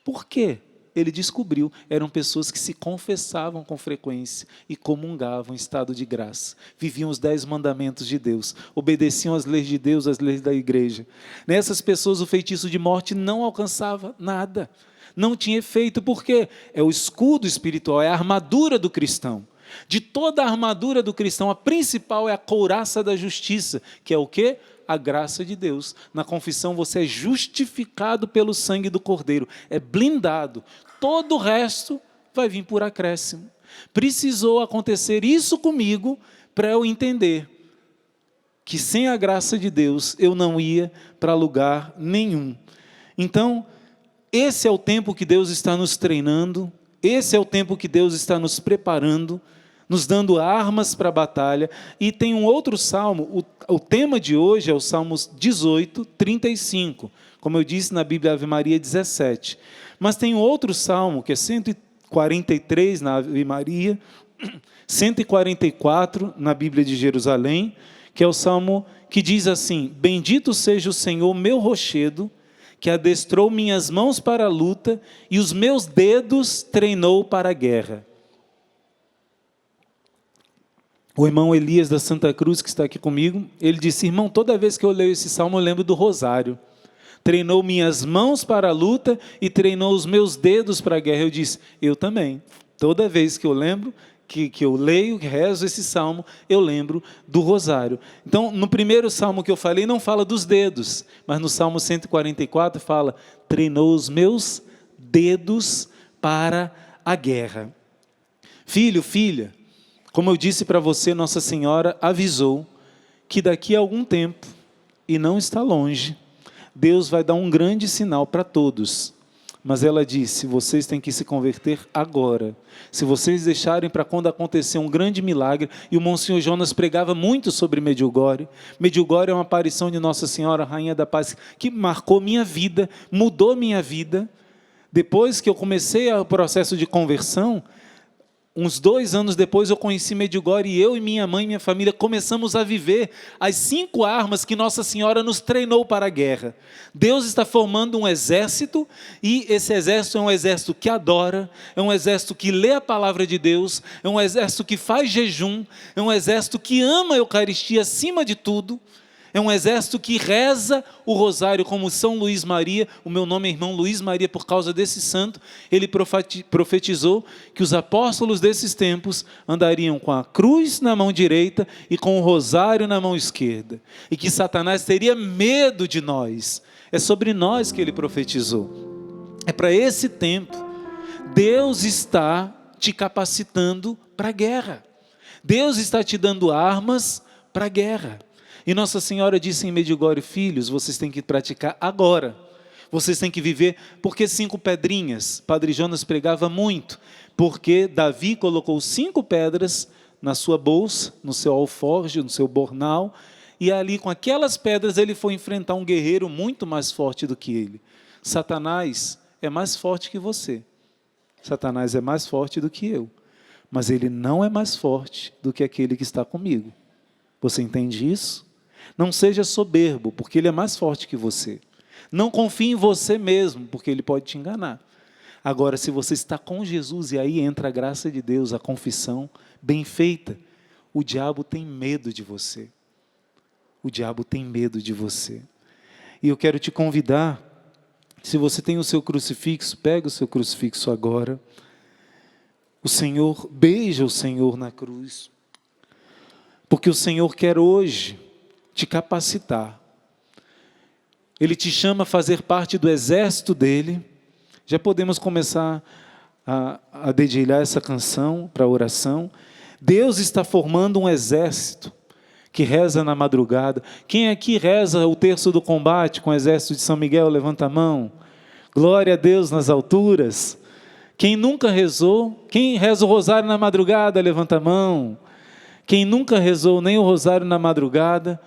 Por quê? Ele descobriu, eram pessoas que se confessavam com frequência e comungavam em estado de graça, viviam os 10 mandamentos de Deus, obedeciam às leis de Deus, às leis da igreja. Nessas pessoas o feitiço de morte não alcançava nada, não tinha efeito, porque é o escudo espiritual, é a armadura do cristão. De toda a armadura do cristão, a principal é a couraça da justiça, que é o quê? A graça de Deus. Na confissão você é justificado pelo sangue do Cordeiro, é blindado. Todo o resto vai vir por acréscimo. Precisou acontecer isso comigo para eu entender que sem a graça de Deus eu não ia para lugar nenhum. Então, esse é o tempo que Deus está nos treinando, esse é o tempo que Deus está nos preparando, nos dando armas para a batalha. E tem um outro salmo, o tema de hoje é o Salmos 18, 35, como eu disse na Bíblia Ave Maria 17. Mas tem um outro salmo, que é 143 na Ave Maria, 144 na Bíblia de Jerusalém, que é o salmo que diz assim: bendito seja o Senhor, meu rochedo, que adestrou minhas mãos para a luta e os meus dedos treinou para a guerra. O irmão Elias da Santa Cruz, que está aqui comigo, ele disse: irmão, toda vez que eu leio esse salmo, eu lembro do rosário. Treinou minhas mãos para a luta e treinou os meus dedos para a guerra. Eu disse: eu também. Toda vez que eu lembro, que eu leio, rezo esse salmo, eu lembro do rosário. Então, no primeiro salmo que eu falei, não fala dos dedos, mas no Salmo 144 fala: treinou os meus dedos para a guerra. Filho, filha, como eu disse para você, Nossa Senhora avisou que daqui a algum tempo, e não está longe, Deus vai dar um grande sinal para todos. Mas ela disse: vocês têm que se converter agora. Se vocês deixarem para quando acontecer um grande milagre, e o Monsenhor Jonas pregava muito sobre Medjugorje. Medjugorje é uma aparição de Nossa Senhora, Rainha da Paz, que marcou minha vida, mudou minha vida. Depois que eu comecei o processo de conversão, uns 2 anos depois eu conheci Medjugorje e eu e minha mãe e minha família começamos a viver as 5 armas que Nossa Senhora nos treinou para a guerra. Deus está formando um exército e esse exército é um exército que adora, é um exército que lê a palavra de Deus, é um exército que faz jejum, é um exército que ama a Eucaristia acima de tudo. É um exército que reza o rosário como São Luís Maria. O meu nome é irmão Luís Maria por causa desse santo. Ele profetizou que os apóstolos desses tempos andariam com a cruz na mão direita e com o rosário na mão esquerda. E que Satanás teria medo de nós. É sobre nós que ele profetizou. É para esse tempo. Deus está te capacitando para a guerra. Deus está te dando armas para a guerra. E Nossa Senhora disse em Medjugorje: filhos, vocês têm que praticar agora. Vocês têm que viver. Por que 5 pedrinhas? Padre Jonas pregava muito. Porque Davi colocou 5 pedras na sua bolsa, no seu alforje, no seu bornal. E ali com aquelas pedras ele foi enfrentar um guerreiro muito mais forte do que ele. Satanás é mais forte que você. Satanás é mais forte do que eu. Mas ele não é mais forte do que aquele que está comigo. Você entende isso? Não seja soberbo, porque ele é mais forte que você. Não confie em você mesmo, porque ele pode te enganar. Agora, se você está com Jesus, e aí entra a graça de Deus, a confissão bem feita, o diabo tem medo de você. O diabo tem medo de você. E eu quero te convidar, se você tem o seu crucifixo, pega o seu crucifixo agora. O Senhor, beija o Senhor na cruz. Porque o Senhor quer hoje te capacitar. Ele te chama a fazer parte do exército dele. Já podemos começar a dedilhar essa canção para a oração. Deus está formando um exército que reza na madrugada. Quem aqui reza o terço do combate com o exército de São Miguel? Levanta a mão. Glória a Deus nas alturas. Quem nunca rezou? Quem reza o rosário na madrugada? Levanta a mão. Quem nunca rezou nem o rosário na madrugada,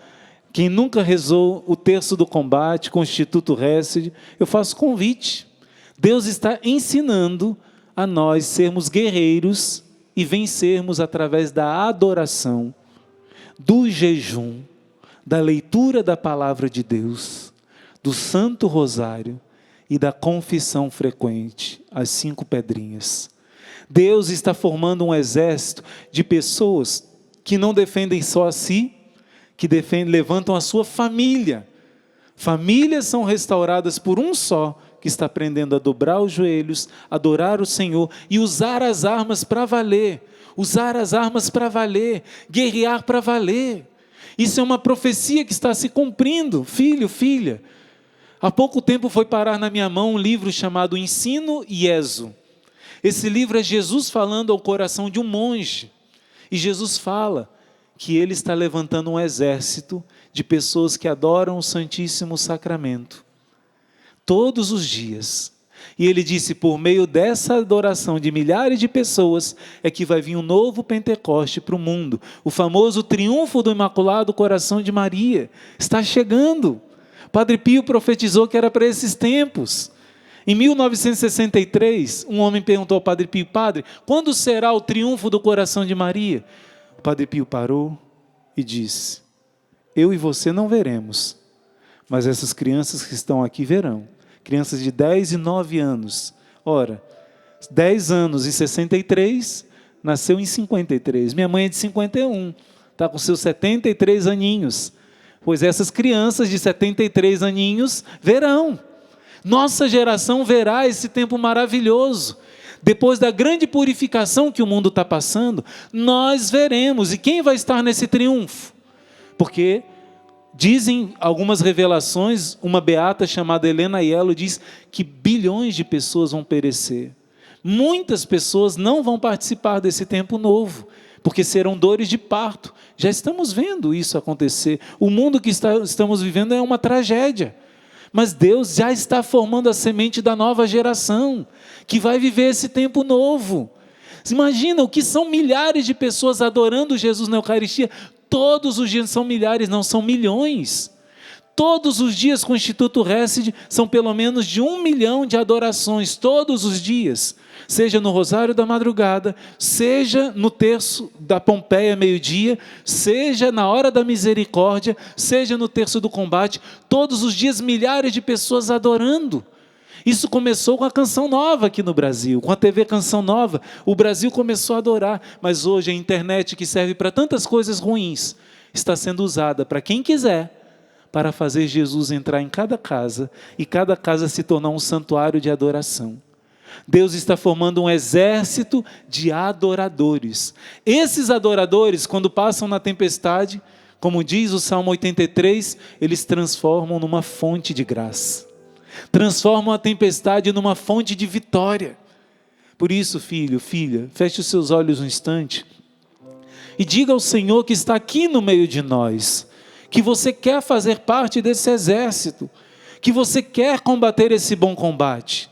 quem nunca rezou o terço do combate com o Instituto Hesed, eu faço convite. Deus está ensinando a nós sermos guerreiros e vencermos através da adoração, do jejum, da leitura da palavra de Deus, do Santo Rosário e da confissão frequente, as 5 pedrinhas. Deus está formando um exército de pessoas que não defendem só a si, que levantam a sua família. Famílias são restauradas por um só, que está aprendendo a dobrar os joelhos, adorar o Senhor e usar as armas para valer. Usar as armas para valer, guerrear para valer. Isso é uma profecia que está se cumprindo, filho, filha. Há pouco tempo foi parar na minha mão um livro chamado Ensino Ieso. Esse livro é Jesus falando ao coração de um monge. E Jesus fala que ele está levantando um exército de pessoas que adoram o Santíssimo Sacramento. Todos os dias. E ele disse, por meio dessa adoração de milhares de pessoas, é que vai vir um novo Pentecoste para o mundo. O famoso triunfo do Imaculado Coração de Maria está chegando. Padre Pio profetizou que era para esses tempos. Em 1963, um homem perguntou ao Padre Pio: Padre, quando será o triunfo do coração de Maria? O Padre Pio parou e disse: eu e você não veremos, mas essas crianças que estão aqui verão. Crianças de 10 e 9 anos. Ora, 10 anos em 63, nasceu em 53. Minha mãe é de 51, está com seus 73 aninhos. Pois essas crianças de 73 aninhos verão. Nossa geração verá esse tempo maravilhoso. Depois da grande purificação que o mundo está passando, nós veremos. E quem vai estar nesse triunfo? Porque dizem algumas revelações, uma beata chamada Helena Aiello diz que bilhões de pessoas vão perecer. Muitas pessoas não vão participar desse tempo novo, porque serão dores de parto. Já estamos vendo isso acontecer. O mundo que estamos vivendo é uma tragédia. Mas Deus já está formando a semente da nova geração, que vai viver esse tempo novo. Imagina o que são milhares de pessoas adorando Jesus na Eucaristia. Todos os dias são milhares, não são milhões. Todos os dias com o Instituto Hesed são pelo menos de 1 milhão de adorações, todos os dias. Seja no Rosário da Madrugada, seja no Terço da Pompeia, meio-dia, seja na Hora da Misericórdia, seja no Terço do Combate, todos os dias milhares de pessoas adorando. Isso começou com a Canção Nova aqui no Brasil, com a TV Canção Nova, o Brasil começou a adorar, mas hoje a internet, que serve para tantas coisas ruins, está sendo usada para quem quiser, para fazer Jesus entrar em cada casa e cada casa se tornar um santuário de adoração. Deus está formando um exército de adoradores. Esses adoradores, quando passam na tempestade, como diz o Salmo 83, eles transformam numa fonte de graça. Transformam a tempestade numa fonte de vitória. Por isso, filho, filha, feche os seus olhos um instante e diga ao Senhor que está aqui no meio de nós, que você quer fazer parte desse exército, que você quer combater esse bom combate,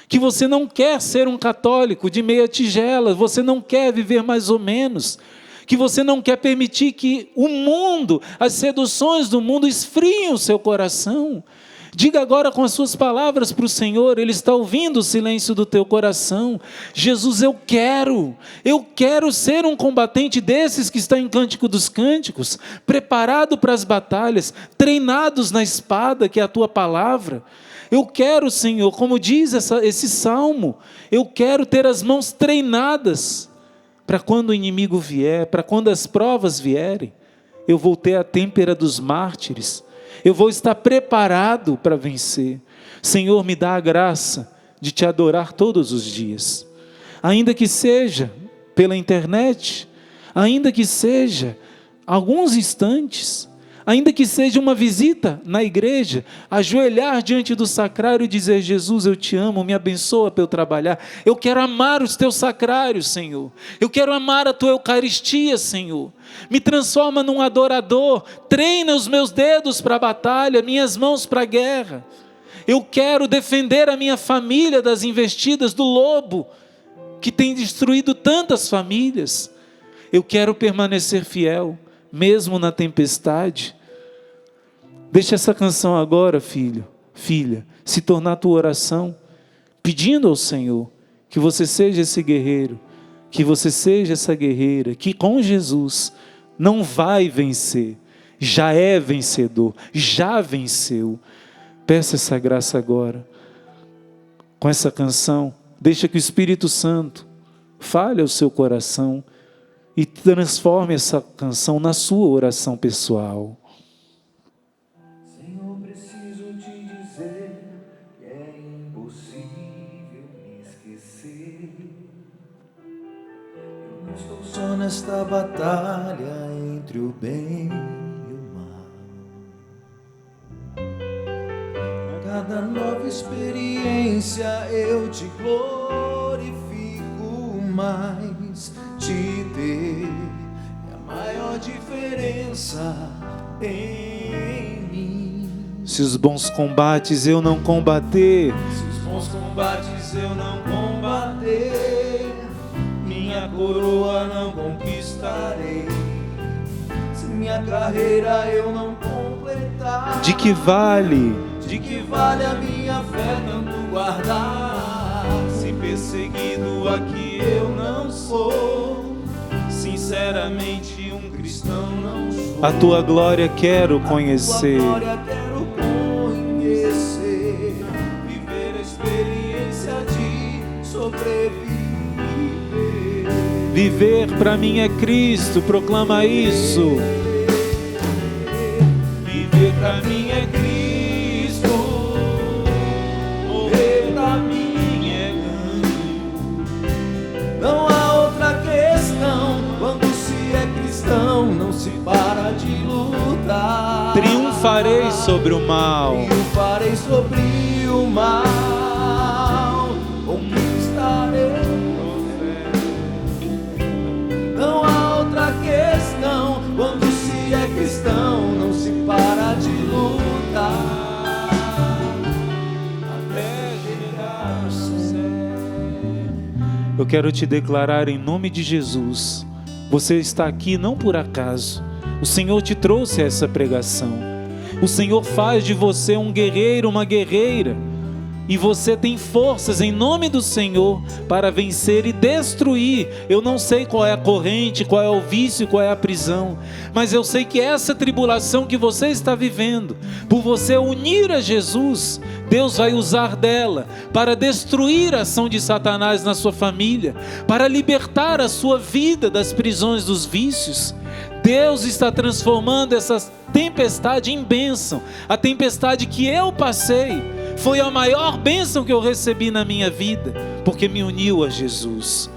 que você não quer ser um católico de meia tigela, você não quer viver mais ou menos, que você não quer permitir que o mundo, as seduções do mundo esfriem o seu coração. Diga agora com as suas palavras para o Senhor, Ele está ouvindo o silêncio do teu coração. Jesus, eu quero ser um combatente desses que está em Cântico dos Cânticos, preparado para as batalhas, treinados na espada que é a tua palavra. Eu quero, Senhor, como diz esse salmo, eu quero ter as mãos treinadas, para quando o inimigo vier, para quando as provas vierem, eu vou ter a têmpera dos mártires, eu vou estar preparado para vencer. Senhor, me dá a graça de te adorar todos os dias, ainda que seja pela internet, ainda que seja alguns instantes, ainda que seja uma visita na igreja, ajoelhar diante do sacrário e dizer: Jesus, eu te amo, me abençoa para eu trabalhar. Eu quero amar os teus sacrários, Senhor. Eu quero amar a tua Eucaristia, Senhor. Me transforma num adorador, treina os meus dedos para a batalha, minhas mãos para a guerra. Eu quero defender a minha família das investidas do lobo, que tem destruído tantas famílias. Eu quero permanecer fiel, mesmo na tempestade. Deixa essa canção agora, filho, filha, se tornar tua oração, pedindo ao Senhor que você seja esse guerreiro, que você seja essa guerreira, que com Jesus não vai vencer, já é vencedor, já venceu. Peça essa graça agora, com essa canção. Deixa que o Espírito Santo fale ao seu coração e transforme essa canção na sua oração pessoal. Senhor, preciso te dizer que é impossível me esquecer. Eu não estou só nesta batalha entre o bem e o mal. A cada nova experiência eu te glorifico mais. Te ter é a maior diferença em mim. Se os bons combates eu não combater, Se os bons combates eu não combater, minha coroa não conquistarei. Se minha carreira eu não completar, de que vale a minha fé tanto guardar? Se perseguido aqui eu não sou, sinceramente um cristão não sou. a tua glória quero conhecer. A tua glória quero conhecer, viver a experiência de sobreviver. Viver para mim é Cristo, proclama isso. Viver pra mim é Cristo, morrer pra mim é ganho. Não há outra questão, quando se é cristão, não se para de lutar. Triunfarei sobre o mal. Triunfarei sobre o mal, conquistarei com fé. Não há outra questão, quando se é cristão, não se para de lutar até chegar ao céu. Eu quero te declarar em nome de Jesus, você está aqui não por acaso. O Senhor te trouxe a essa pregação. O Senhor faz de você um guerreiro, uma guerreira. E você tem forças em nome do Senhor para vencer e destruir. Eu não sei qual é a corrente, qual é o vício, qual é a prisão, mas eu sei que essa tribulação que você está vivendo, por você unir a Jesus, Deus vai usar dela para destruir a ação de Satanás na sua família, para libertar a sua vida das prisões dos vícios. Deus está transformando essa tempestade em bênção. A tempestade que eu passei foi a maior bênção que eu recebi na minha vida, porque me uniu a Jesus.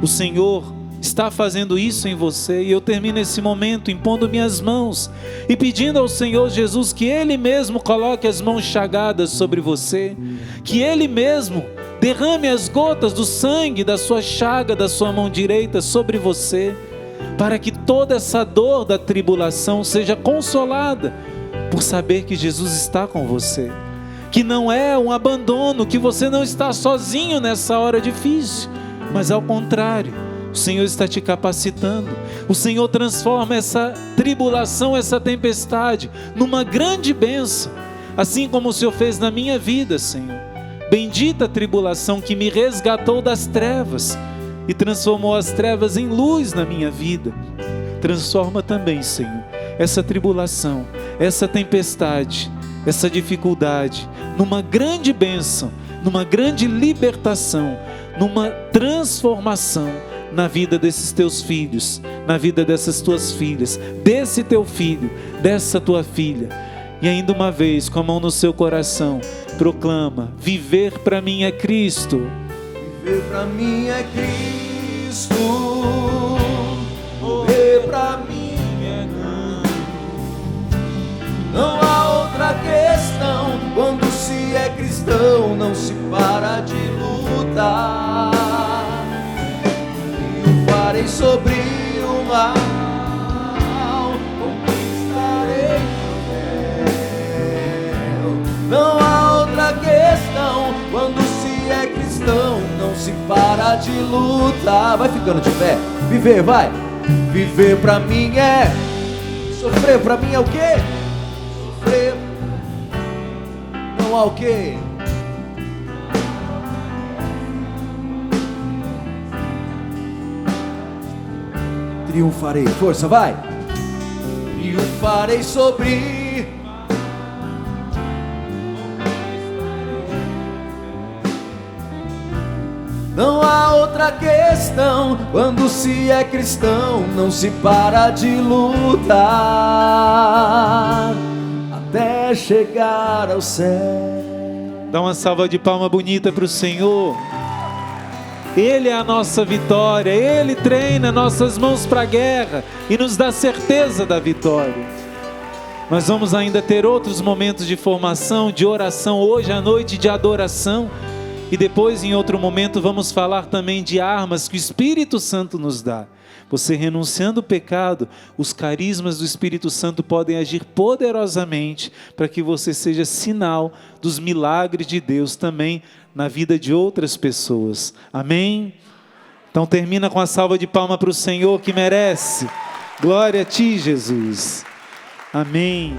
O Senhor está fazendo isso em você, e eu termino esse momento impondo minhas mãos e pedindo ao Senhor Jesus que Ele mesmo coloque as mãos chagadas sobre você, que Ele mesmo derrame as gotas do sangue da sua chaga, da sua mão direita sobre você, para que toda essa dor da tribulação seja consolada por saber que Jesus está com você, que não é um abandono, que você não está sozinho nessa hora difícil, mas ao contrário, o Senhor está te capacitando. O Senhor transforma essa tribulação, essa tempestade, numa grande bênção, assim como o Senhor fez na minha vida, Senhor. Bendita a tribulação que me resgatou das trevas e transformou as trevas em luz na minha vida. Transforma também, Senhor, essa tribulação, essa tempestade, essa dificuldade, numa grande bênção, numa grande libertação, numa transformação na vida desses teus filhos, na vida dessas tuas filhas, desse teu filho, dessa tua filha. E ainda uma vez, com a mão no seu coração, proclama: viver para mim é Cristo. Viver pra mim é Cristo, morrer pra mim é ganho. Não há outra questão, quando se é cristão, não se para de lutar. Triunfarei sobre o mal, conquistarei o céu. Não há outra questão, quando se é cristão, não se para de lutar. Vai ficando de pé. Viver, vai. Viver pra mim é sofrer, pra mim é o quê? Sofrer. Não há o quê? Triunfarei, força, vai. Triunfarei sobre. Não há outra questão, quando se é cristão, não se para de lutar até chegar ao céu. Dá uma salva de palma bonita para o Senhor. Ele é a nossa vitória, Ele treina nossas mãos para a guerra e nos dá certeza da vitória. Nós vamos ainda ter outros momentos de formação, de oração, hoje à noite de adoração. E depois, em outro momento, vamos falar também de armas que o Espírito Santo nos dá. Você renunciando o pecado, os carismas do Espírito Santo podem agir poderosamente para que você seja sinal dos milagres de Deus também na vida de outras pessoas. Amém? Então termina com a salva de palma para o Senhor que merece. Glória a Ti, Jesus. Amém.